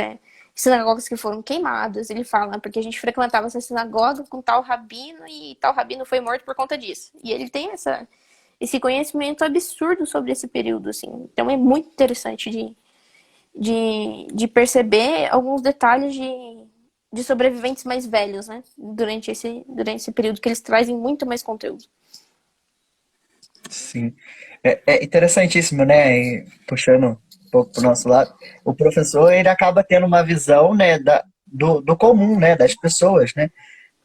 sinagogas que foram queimadas. Ele fala porque a gente frequentava essa sinagoga com tal rabino e tal rabino foi morto por conta disso. E ele tem esse conhecimento absurdo sobre esse período, assim. Então é muito interessante de perceber alguns detalhes de sobreviventes mais velhos, né? Durante esse período que eles trazem muito mais conteúdo. Sim. É interessantíssimo, né? E puxando um pouco para o nosso lado, o professor ele acaba tendo uma visão, né, do comum, né, das pessoas, né?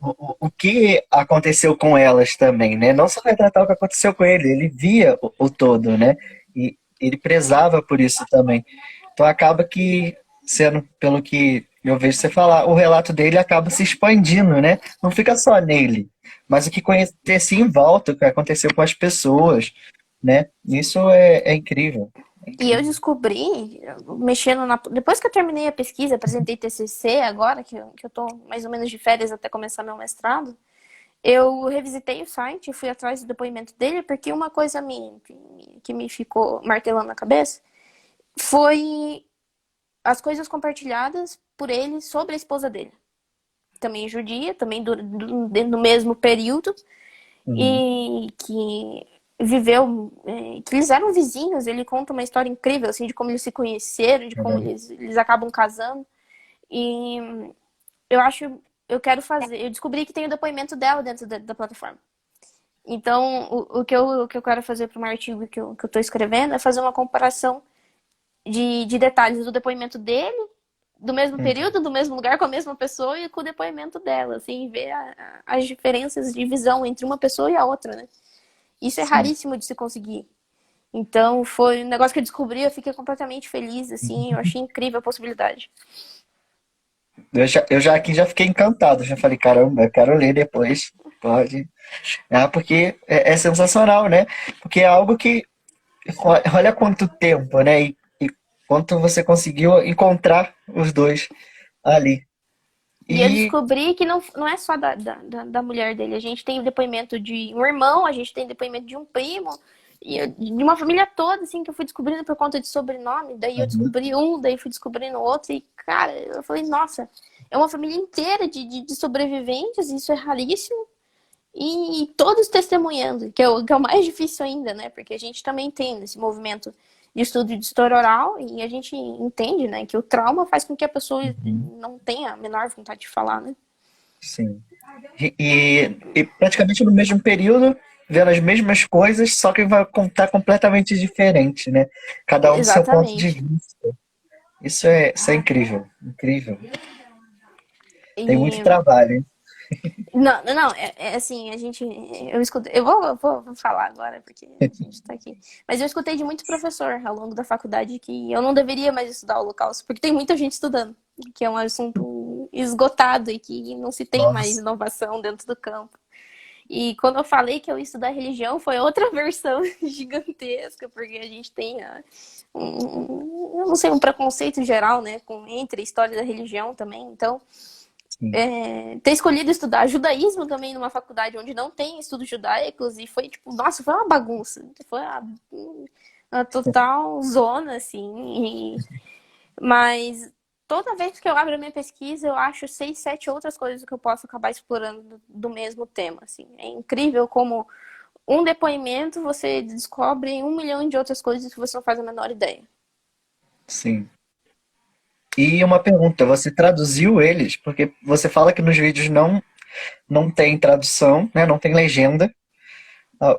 O que aconteceu com elas também, né? Não só retratar o que aconteceu com ele via o todo, né? E ele prezava por isso também. Então acaba que, sendo pelo que eu vejo você falar, o relato dele acaba se expandindo, né? Não fica só nele, mas o que acontecia em volta, o que aconteceu com as pessoas, né? Isso é incrível. É E eu incrível. descobri, mexendo na. Depois que eu terminei a pesquisa, apresentei TCC, agora que eu tô mais ou menos de férias até começar meu mestrado, eu revisitei o site e fui atrás do depoimento dele, porque uma coisa que me ficou martelando na cabeça foi as coisas compartilhadas por ele sobre a esposa dele. Também judia, também no mesmo período, Uhum. e que viveu, que eles eram vizinhos. Ele conta uma história incrível, assim, de como eles se conheceram, de como Uhum. eles acabam casando. E eu acho, eu quero fazer, eu descobri que tem o depoimento dela dentro da plataforma. Então, o que eu quero fazer para um artigo que eu tô escrevendo é fazer uma comparação de detalhes do depoimento dele, do mesmo Uhum. período, do mesmo lugar, com a mesma pessoa e com o depoimento dela, assim, ver as diferenças de visão entre uma pessoa e a outra, né? Isso é Sim. raríssimo de se conseguir. Então, foi um negócio que eu descobri, eu fiquei completamente feliz, assim, eu achei incrível a possibilidade. Eu já aqui já fiquei encantado. Já falei, caramba, eu quero ler depois. Pode. Porque é sensacional, né? Porque é algo que. Olha quanto tempo, né? E quanto você conseguiu encontrar os dois ali. E eu E. descobri que não é só da mulher dele. A gente tem depoimento de um irmão, a gente tem depoimento de um primo, e de uma família toda, assim, que eu fui descobrindo por conta de sobrenome. Daí eu Uhum. descobri um, daí fui descobrindo outro. E, cara, eu falei, nossa, é uma família inteira de sobreviventes, isso é raríssimo. E todos testemunhando, que é o mais difícil ainda, né? Porque a gente também tem esse movimento de estudo de história oral e a gente entende, né, que o trauma faz com que a pessoa Uhum. não tenha a menor vontade de falar, né? Sim. E praticamente no mesmo período, vendo as mesmas coisas, só que vai contar completamente diferente, né? Cada um do seu ponto de Exatamente. vista. Isso é incrível, incrível. Tem muito E trabalho, hein? não, é assim, eu escutei, vou falar agora porque a gente tá aqui. Mas eu escutei de muito professor ao longo da faculdade que eu não deveria mais estudar o Holocausto, porque tem muita gente estudando, que é um assunto esgotado e que não se tem mais Nossa, inovação dentro do campo. E quando eu falei que eu ia estudar religião, foi outra versão gigantesca, porque a gente tem eu não sei, um preconceito geral, né, entre a história da religião também. Então, sim. ter escolhido estudar judaísmo também numa faculdade onde não tem estudos judaicos, e foi tipo, nossa, foi uma bagunça. Foi uma total zona, assim. Mas toda vez que eu abro a minha pesquisa, eu acho 6, 7 outras coisas que eu posso acabar explorando do mesmo tema, assim. É incrível como um depoimento você descobre 1 milhão de outras coisas que você não faz a menor ideia. Sim. E uma pergunta, você traduziu eles? Porque você fala que nos vídeos não tem tradução, né? Não tem legenda. Ah,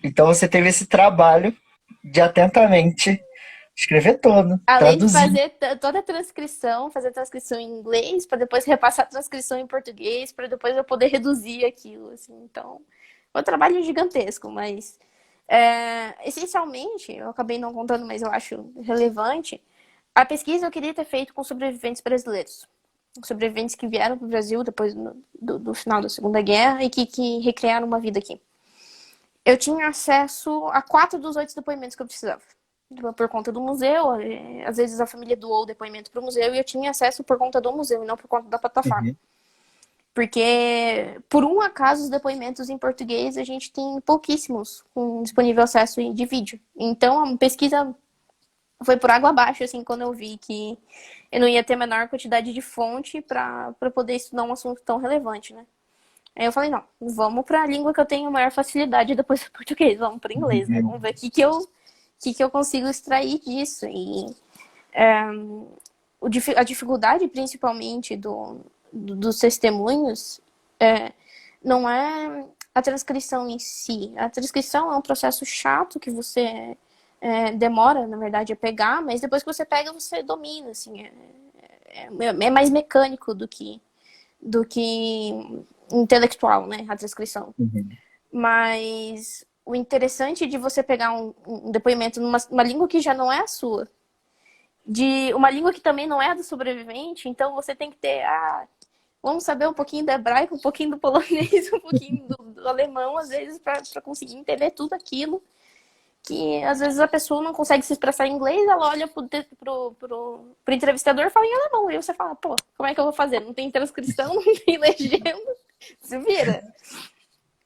então você teve esse trabalho de atentamente escrever todo, Além de traduzir. fazer toda a transcrição, fazer a transcrição em inglês, para depois repassar a transcrição em português, para depois eu poder reduzir aquilo, assim. Então, foi um trabalho gigantesco, mas essencialmente, eu acabei não contando, mas eu acho relevante. A pesquisa eu queria ter feito com sobreviventes brasileiros, sobreviventes que vieram para o Brasil depois do final da Segunda Guerra e que recriaram uma vida aqui. Eu tinha acesso a 4 dos 8 depoimentos que eu precisava. Por conta do museu, às vezes a família doou o depoimento para o museu e eu tinha acesso por conta do museu e não por conta da plataforma. Uhum. Porque, por um acaso, os depoimentos em português a gente tem pouquíssimos com disponível acesso de vídeo. Então, a pesquisa foi por água abaixo, assim, quando eu vi que eu não ia ter a menor quantidade de fonte para poder estudar um assunto tão relevante, né? Aí eu falei, não, vamos para a língua que eu tenho maior facilidade depois do português, vamos para inglês, né? Vamos ver o que eu consigo extrair disso. E a dificuldade, principalmente, dos testemunhos não é a transcrição em si. A transcrição é um processo chato que você demora, na verdade, a pegar, mas depois que você pega, você domina, assim. É mais mecânico do que intelectual, né? A transcrição. Uhum. Mas o interessante de você pegar um depoimento numa língua que já não é a sua, de uma língua que também não é a do sobrevivente, então você tem que ter. Vamos saber um pouquinho do hebraico, um pouquinho do polonês, um pouquinho do alemão, às vezes, para conseguir entender tudo aquilo. que às vezes a pessoa não consegue se expressar em inglês, ela olha pro entrevistador e fala em alemão. E você fala, pô, como é que eu vou fazer? Não tem transcrição, não tem legenda, se vira.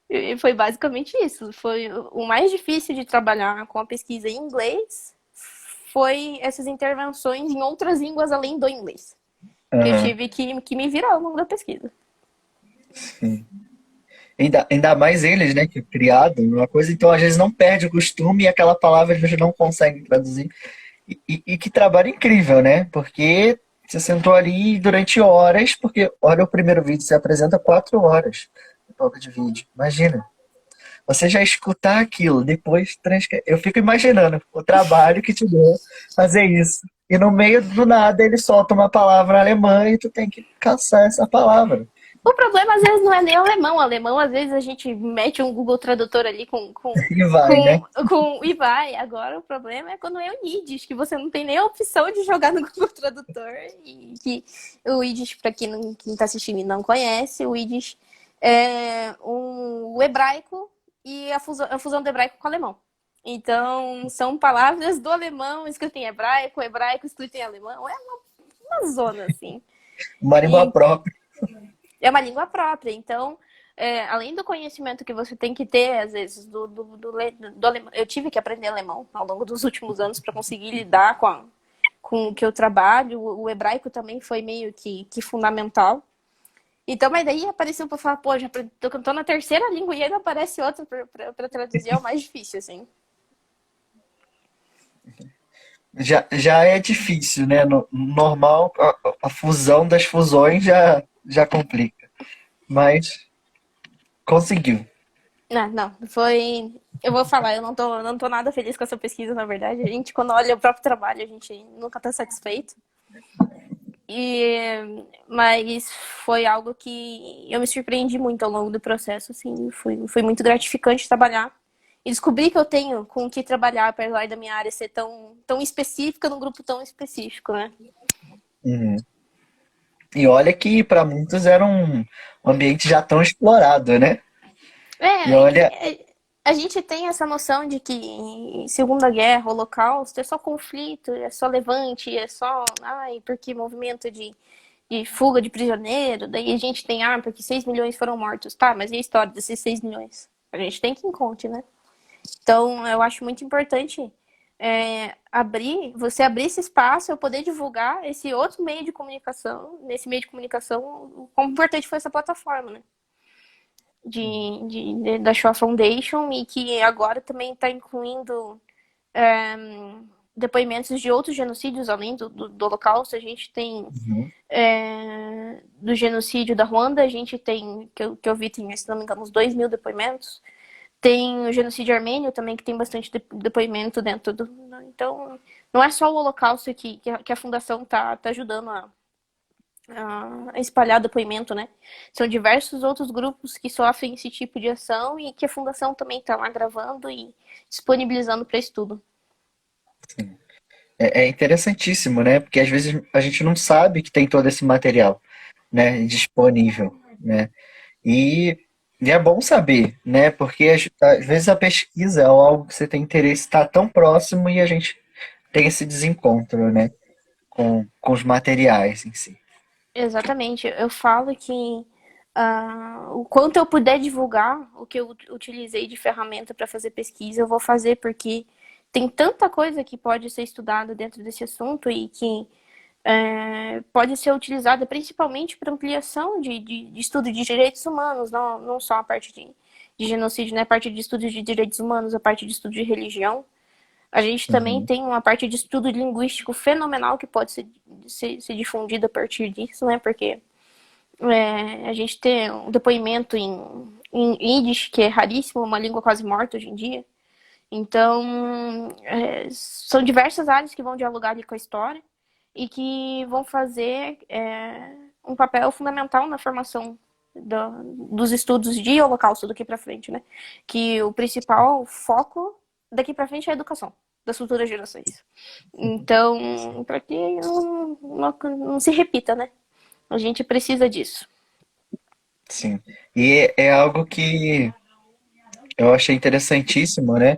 E foi basicamente isso. Foi o mais difícil de trabalhar com a pesquisa em inglês foi essas intervenções em outras línguas além do inglês. Que eu Aham. tive que me virar ao longo da pesquisa. Sim. Ainda mais eles, né, que é criado uma coisa, então às vezes não perde o costume e aquela palavra às vezes não consegue traduzir. E que trabalho incrível, né? Porque você sentou ali durante horas, porque olha o primeiro vídeo, você apresenta 4 horas de pauta de vídeo. Imagina. Você já escutar aquilo, depois eu fico imaginando o trabalho que te deu fazer isso. E no meio do nada ele solta uma palavra alemã e tu tem que caçar essa palavra. O problema às vezes não é nem alemão. Alemão, às vezes a gente mete um Google Tradutor ali E vai, né? e vai. Agora o problema é quando é o Yiddish, que você não tem nem a opção de jogar no Google Tradutor. E que o Yiddish, para quem está assistindo e não conhece, o Yiddish é o hebraico e a fusão do hebraico com o alemão. Então, são palavras do alemão escrito em hebraico, hebraico escrito em alemão. É uma zona, assim. Uma língua E própria. é uma língua própria. Então, além do conhecimento que você tem que ter, às vezes, do alemão. Eu tive que aprender alemão ao longo dos últimos anos para conseguir lidar com o que eu trabalho. O hebraico também foi meio que fundamental. Então, mas daí apareceu para falar, pô, já tô na terceira língua e ainda aparece outra para traduzir, é o mais difícil, assim. Já é difícil, né? Normal, a fusão das fusões já complica. Mas conseguiu. Não, não, foi. Eu vou falar, eu não tô nada feliz com essa pesquisa, na verdade. A gente, quando olha o próprio trabalho, a gente nunca tá satisfeito. Mas foi algo que eu me surpreendi muito ao longo do processo, assim, foi muito gratificante trabalhar e descobrir que eu tenho com o que trabalhar, apesar da minha área ser tão específica, num grupo tão específico, né? Uhum. E olha que para muitos era um ambiente já tão explorado, né? E olha, A gente tem essa noção de que Segunda Guerra, Holocausto, é só conflito, é só levante, é só, ai, porque movimento de fuga de prisioneiro, daí a gente tem, porque 6 milhões foram mortos, tá, mas e a história desses 6 milhões? A gente tem que ir em conta, né? Então, eu acho muito importante você abrir esse espaço, eu poder divulgar esse outro meio de comunicação, nesse meio de comunicação, o quão importante foi essa plataforma, né? Da Shaw Foundation e que agora também está incluindo é, depoimentos de outros genocídios além do Holocausto. A gente tem uhum, do genocídio da Ruanda, a gente tem, que eu vi, tem, se não me engano, uns 2.000 depoimentos. Tem o genocídio armênio também, que tem bastante depoimento dentro do. Então, não é só o Holocausto que a Fundação está ajudando a espalhar depoimento, né? São diversos outros grupos que sofrem esse tipo de ação e que a Fundação também está lá gravando e disponibilizando para estudo. sim. É interessantíssimo, né? Porque às vezes a gente não sabe que tem todo esse material, né, disponível, né? E, e é bom saber, né? Porque às vezes a pesquisa é algo que você tem interesse, está tão próximo e a gente tem esse desencontro, né? Com os materiais em si. Exatamente. Eu falo que o quanto eu puder divulgar o que eu utilizei de ferramenta para fazer pesquisa, eu vou fazer, porque tem tanta coisa que pode ser estudada dentro desse assunto e que pode ser utilizada principalmente para ampliação de estudo de direitos humanos, não só a parte de genocídio, né? A parte de estudo de direitos humanos, a parte de estudo de religião. A gente também Uhum. tem uma parte de estudo linguístico fenomenal que pode ser difundida a partir disso, né? Porque a gente tem um depoimento em Yiddish, que é raríssimo, uma língua quase morta hoje em dia. Então, são diversas áreas que vão dialogar ali com a história e que vão fazer um papel fundamental na formação dos estudos de Holocausto daqui para frente, né? Que o principal foco daqui para frente é a educação das futuras gerações. Então, para que não se repita, né? A gente precisa disso. Sim. E é algo que eu achei interessantíssimo, né?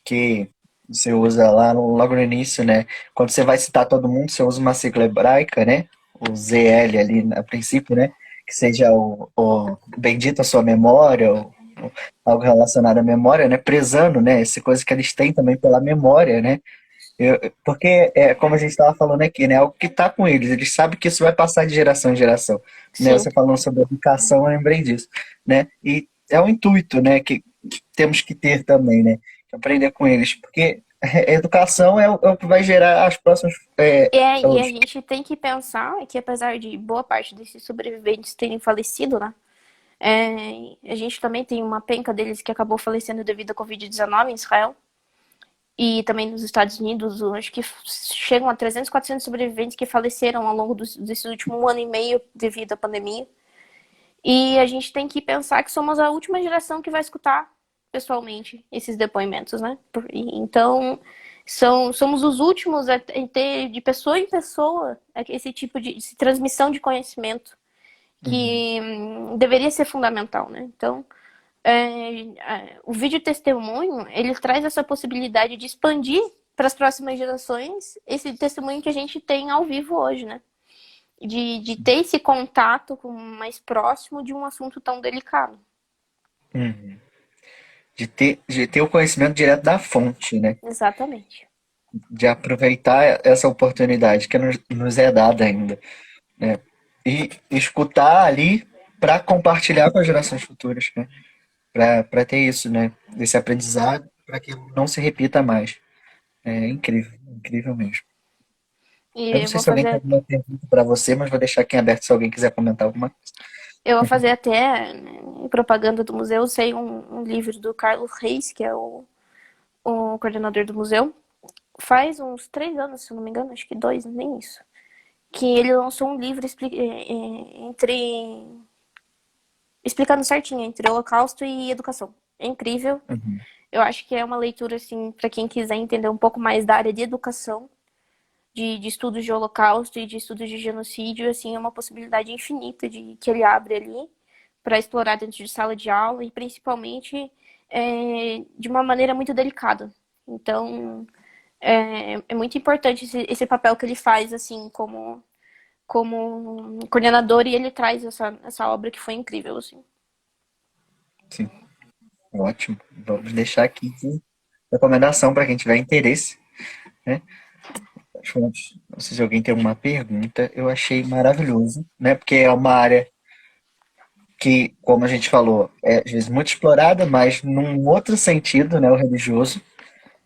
que você usa lá logo no início, né? Quando você vai citar todo mundo, você usa uma sigla hebraica, né? O ZL ali a princípio, né? Que seja o bendito a sua memória, ou algo relacionado à memória, né? Prezando, né? Essa coisa que eles têm também pela memória, né? Porque, como a gente estava falando aqui, né? Algo que está com eles sabem que isso vai passar de geração em geração, né? Sim, Você falando sobre educação, eu lembrei disso, né? E é um intuito, né? Que temos que ter também, né? Aprender com eles, porque a educação é o que vai gerar as próximas, e a os, gente tem que pensar que apesar de boa parte desses sobreviventes terem falecido, né? A gente também tem uma penca deles que acabou falecendo devido à Covid-19 em Israel. E também nos Estados Unidos, acho que chegam a 300, 400 sobreviventes que faleceram ao longo desse último ano e meio devido à pandemia. E a gente tem que pensar que somos a última geração que vai escutar pessoalmente esses depoimentos, né? Então, somos os últimos a ter de pessoa em pessoa esse tipo de transmissão de conhecimento que deveria ser fundamental, né? Então, o vídeo testemunho, ele traz essa possibilidade de expandir para as próximas gerações esse testemunho que a gente tem ao vivo hoje, né? De ter esse contato mais próximo de um assunto tão delicado. uhum, de ter o conhecimento direto da fonte, né? Exatamente. De aproveitar essa oportunidade que nos é dada ainda, né? E escutar ali para compartilhar com as gerações futuras, né? Para ter isso, né? Esse aprendizado para que não se repita mais. É incrível, incrível mesmo. Eu E não sei se alguém tem alguma pergunta para você, mas vou deixar aqui em aberto se alguém quiser comentar alguma eu vou fazer até propaganda do museu. Sei um livro do Carlos Reis, que é o coordenador do museu. Faz uns 3 anos, se eu não me engano, acho que 2, nem isso. Que ele lançou um livro explicando certinho entre Holocausto e educação. É incrível. coisa. Eu acho que é uma leitura assim para quem quiser entender um pouco mais da área de educação, de estudos de Holocausto e de estudos de genocídio, assim, é uma possibilidade infinita de que ele abre ali para explorar dentro de sala de aula e principalmente de uma maneira muito delicada. Então, é muito importante esse papel que ele faz, assim, como coordenador, e ele traz essa obra que foi incrível, assim. Sim, ótimo. Vamos deixar aqui de recomendação para quem tiver interesse, né? Não sei se alguém tem alguma pergunta. Eu achei maravilhoso, né? Porque é uma área que, como a gente falou, é às vezes muito explorada, mas num outro sentido, né? O religioso.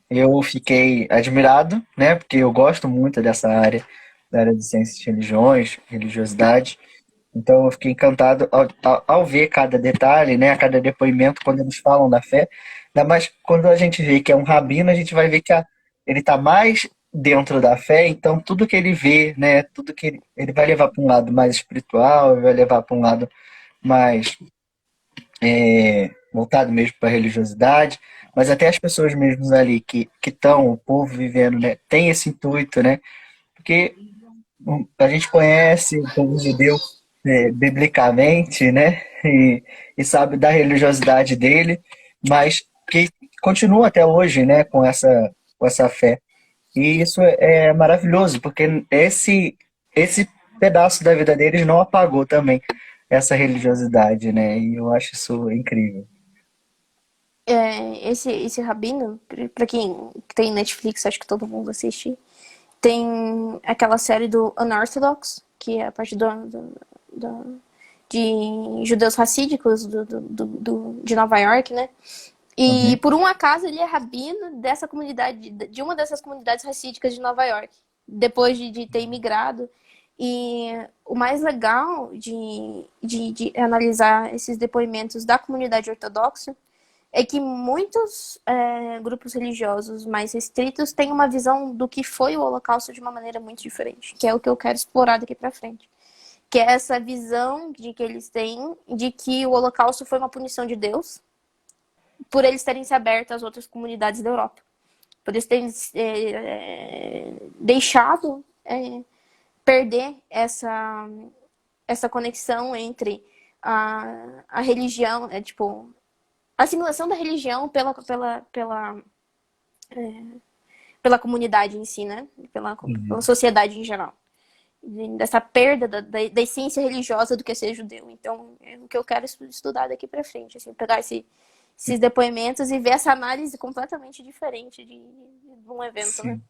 Eu fiquei admirado, né? Porque eu gosto muito dessa área, da área de ciências de religiões, religiosidade. Então eu fiquei encantado ao ver cada detalhe, né, a cada depoimento quando eles falam da fé. Ainda mais quando a gente vê que é um rabino, a gente vai ver que ele está mais dentro da fé, então tudo que ele vê, né, tudo que ele vai levar para um lado mais espiritual, ele vai levar para um lado mais voltado mesmo para a religiosidade, mas até as pessoas mesmo ali que estão, o povo vivendo, né, tem esse intuito, né, porque a gente conhece o povo judeu biblicamente, né? E sabe da religiosidade dele, mas que continua até hoje, né? Com essa fé. E isso é maravilhoso, porque esse pedaço da vida deles não apagou também essa religiosidade, né? E eu acho isso incrível. Esse Rabino, pra quem tem Netflix, acho que todo mundo assiste, tem aquela série do Unorthodox, que é a parte de judeus racídicos de Nova York, né? E Uhum. por um acaso ele é rabino dessa comunidade, de uma dessas comunidades racídicas de Nova York, depois de ter imigrado. E o mais legal de analisar esses depoimentos da comunidade ortodoxa é que muitos grupos religiosos mais restritos têm uma visão do que foi o Holocausto de uma maneira muito diferente, que é o que eu quero explorar daqui para frente. Que é essa visão de que eles têm de que o Holocausto foi uma punição de Deus por eles terem se aberto às outras comunidades da Europa. Por eles terem deixado perder essa conexão entre a religião, tipo, a assimilação da religião pela comunidade em si, né? Pela Uhum. sociedade em geral. Dessa perda da essência religiosa do que é ser judeu. Então, é o que eu quero estudar daqui para frente. Assim, pegar esses depoimentos e ver essa análise completamente diferente de um evento, né?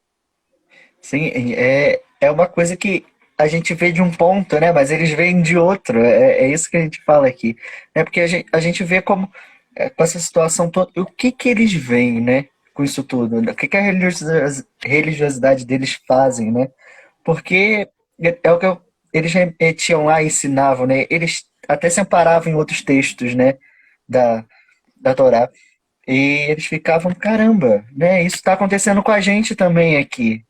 Sim. Sim, é uma coisa que a gente vê de um ponto, né? Mas eles veem de outro. É isso que a gente fala aqui. É porque a gente vê como, com essa situação toda, o que que eles veem, né? Com isso tudo. O que que a religiosidade deles fazem, né? Porque é o que eles repetiam lá, ensinavam, né? Eles até se amparavam em outros textos, né? Da, da Torá. E eles ficavam, caramba, né? Isso está acontecendo com a gente também aqui.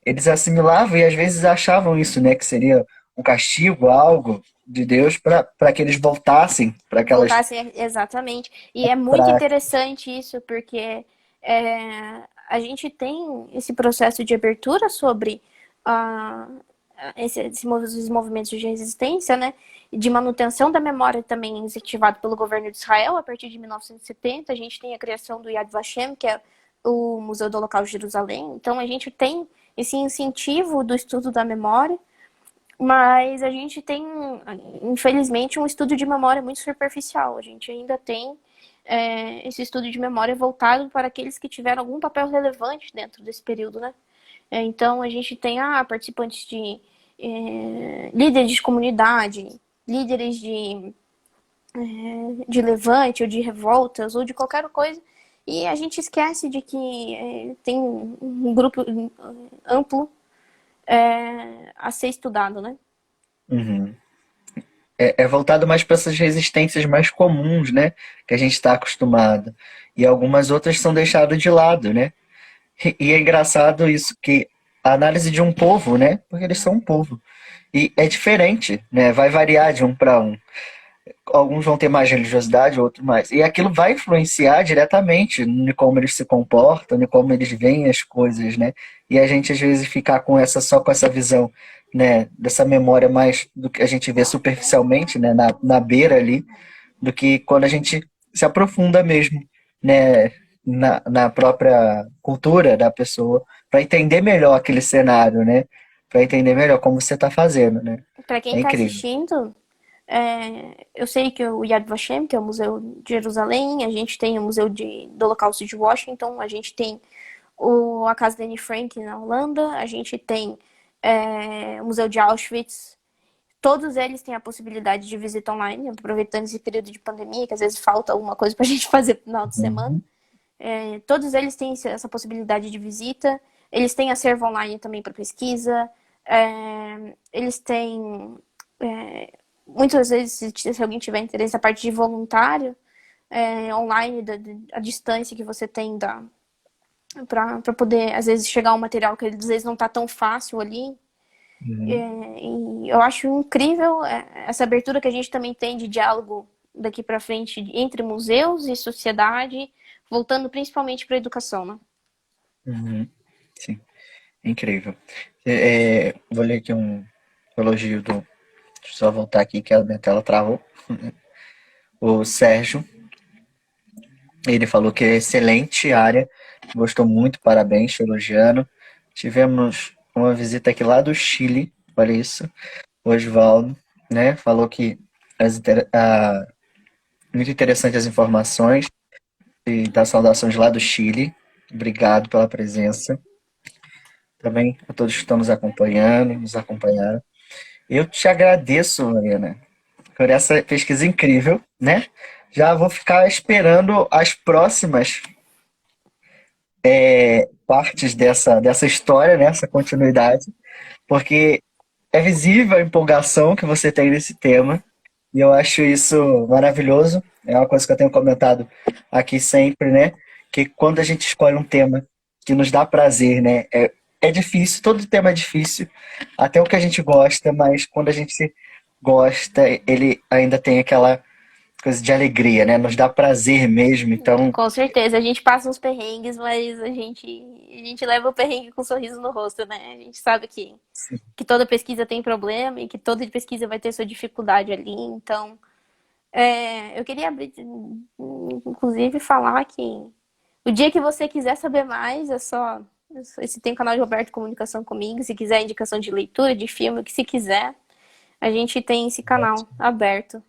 Eles assimilavam e às vezes achavam isso, né? Que seria um castigo, algo de Deus para que eles voltassem para aquelas Voltassem exatamente. E é muito práticas. interessante isso, porque a gente tem esse processo de abertura sobre ah, esses movimentos de resistência, né? De manutenção da memória também incentivado pelo governo de Israel a partir de 1970. A gente tem a criação do Yad Vashem, que é o Museu do Holocausto de Jerusalém. Então a gente tem esse incentivo do estudo da memória, mas a gente tem, infelizmente, um estudo de memória muito superficial. A gente ainda tem esse estudo de memória voltado para aqueles que tiveram algum papel relevante dentro desse período, né? Então, a gente tem participantes de líderes de comunidade, líderes de levante ou de revoltas ou de qualquer coisa, e a gente esquece de que tem um grupo amplo a ser estudado, né? Uhum. É voltado mais para essas resistências mais comuns, né? Que a gente está acostumado. E algumas outras são deixadas de lado, né? E é engraçado isso, que a análise de um povo, né? Porque eles são um povo. E é diferente, né? Vai variar de um para um. Alguns vão ter mais religiosidade, outros mais. E aquilo vai influenciar diretamente em como eles se comportam, em como eles veem as coisas, né? E a gente às vezes ficar com essa só com essa visão, né, dessa memória mais do que a gente vê superficialmente, né, na beira ali, do que quando a gente se aprofunda mesmo, né, na própria cultura da pessoa, para entender melhor aquele cenário, né? Para entender melhor como você está fazendo, né? Para quem É está incrível. assistindo, eu sei que o Yad Vashem, que é o Museu de Jerusalém, a gente tem o Museu do Holocausto de Washington, a gente tem a Casa da Anne Frank na Holanda, a gente tem o Museu de Auschwitz. Todos eles têm a possibilidade de visita online, aproveitando esse período de pandemia, que às vezes falta alguma coisa para a gente fazer no final de semana. Uhum. Todos eles têm essa possibilidade de visita. Eles têm acervo online também para pesquisa. Eles têm, muitas vezes, se alguém tiver interesse, a parte de voluntário online, a distância que você tem para poder, às vezes, chegar a um material que às vezes não está tão fácil ali. Uhum. E eu acho incrível essa abertura que a gente também tem de diálogo daqui para frente entre museus e sociedade, voltando principalmente para a educação, né? Uhum. Sim. Incrível. Vou ler aqui um elogio do. Deixa eu só voltar aqui que a minha tela travou. O Sérgio, ele falou que é excelente área, gostou muito, parabéns, te elogiando. Tivemos uma visita aqui lá do Chile, olha isso. O Osvaldo, né? Falou que muito interessante as informações e das saudações lá do Chile. Obrigado pela presença. Também a todos que estão nos acompanhando, nos acompanharam. Eu te agradeço, Mariana, por essa pesquisa incrível, né? Já vou ficar esperando as próximas partes dessa história, né? Essa continuidade, porque é visível a empolgação que você tem nesse tema, e eu acho isso maravilhoso. É uma coisa que eu tenho comentado aqui sempre, né? Que quando a gente escolhe um tema que nos dá prazer, né? É difícil, todo tema é difícil, até o que a gente gosta, mas quando a gente gosta, ele ainda tem aquela coisa de alegria, né? Nos dá prazer mesmo. Então, Com certeza, a gente passa uns perrengues, mas a gente leva o perrengue com um sorriso no rosto, né? A gente sabe que toda pesquisa tem problema e que toda pesquisa vai ter sua dificuldade ali, então eu queria abrir, inclusive, falar que o O dia que você quiser saber mais, é só. Você tem o canal de Roberto Comunicação comigo. Se quiser indicação de leitura, de filme, o que se quiser, a gente tem esse canal aberto.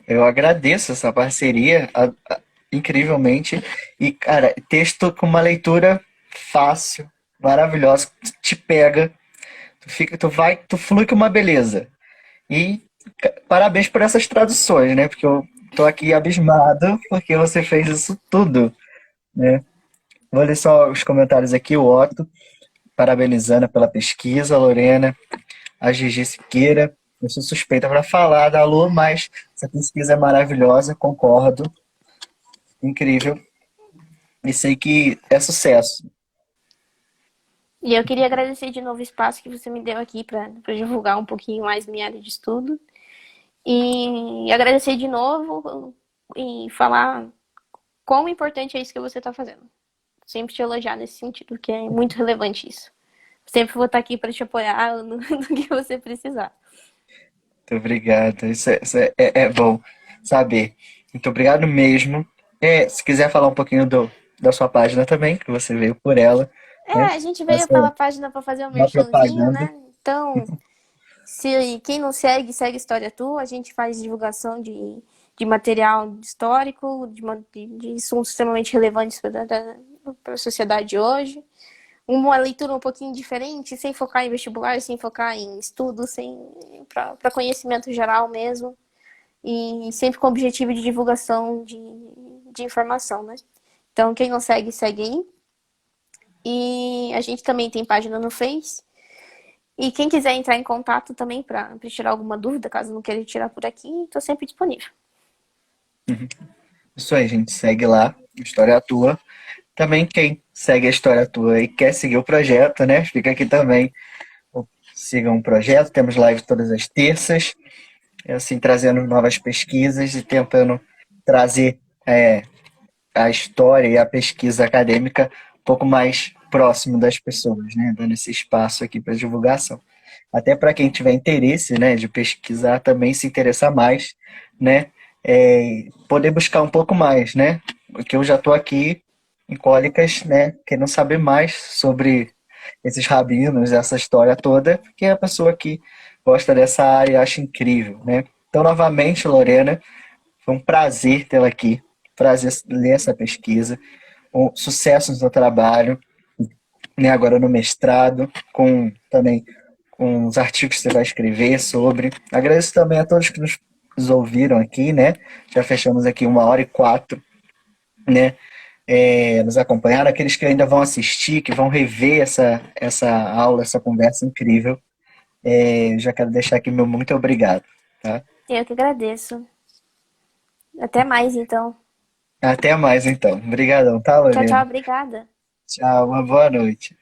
Eu agradeço essa parceria incrivelmente. E, cara, texto com uma leitura fácil, maravilhosa, te pega, tu flui com uma beleza. E parabéns por essas traduções, né? Porque eu tô aqui abismado porque você fez isso tudo, né? Vou ler só os comentários aqui, o Otto, parabenizando pela pesquisa, a Lorena, a Gigi Siqueira. Eu sou suspeita para falar da Lu, mas essa pesquisa é maravilhosa, concordo, incrível. E sei que é sucesso. E eu queria agradecer de novo o espaço que você me deu aqui para divulgar um pouquinho mais minha área de estudo. E agradecer de novo e falar quão importante é isso que você está fazendo. Sempre te elogiar nesse sentido, que é muito relevante isso. Sempre vou estar aqui para te apoiar no que você precisar. Muito obrigado. É bom saber. Muito obrigado mesmo. Se quiser falar um pouquinho da sua página também, que você veio por ela, né? A gente veio Essa pela página para fazer um uma merchanzinho, propaganda. né? Então, se quem não segue, segue História Tua. A gente faz divulgação de material histórico, de assuntos extremamente relevantes para a sociedade hoje. Uma leitura um pouquinho diferente, sem focar em vestibular, sem focar em estudo, para conhecimento geral mesmo. E sempre com o objetivo de divulgação de informação, né? Então, quem não segue, segue aí. E a gente também tem página no Face. E quem quiser entrar em contato também para tirar alguma dúvida, caso não queira tirar por aqui, estou sempre disponível. Isso aí, gente. Segue lá, História Tua. Também quem segue a História Tua e quer seguir o projeto, né? Fica aqui também. Sigam o projeto. Temos live todas as terças. Assim, trazendo novas pesquisas e tentando trazer a história e a pesquisa acadêmica um pouco mais próximo das pessoas, né? Dando esse espaço aqui para divulgação. Até para quem tiver interesse, né, de pesquisar também se interessar mais, né? Poder buscar um pouco mais, né? Porque eu já estou aqui em Cólicas, né? Querendo saber mais sobre esses rabinos, essa história toda, porque a pessoa que gosta dessa área acha incrível, né? Então, novamente, Lorena, foi um prazer tê-la aqui, prazer ler essa pesquisa, um sucesso no seu trabalho, né? Agora no mestrado, com também com os artigos que você vai escrever sobre. Agradeço também a todos que nos ouviram aqui, né? Já fechamos aqui 1h04, né? Nos acompanharam, aqueles que ainda vão assistir, que vão rever essa aula, essa conversa incrível. Já quero deixar aqui meu muito obrigado, tá? Eu que agradeço. Até mais, então. Até mais então. Obrigadão, tá, Tchau, tchau, Lorena? obrigada. Tchau, uma boa noite.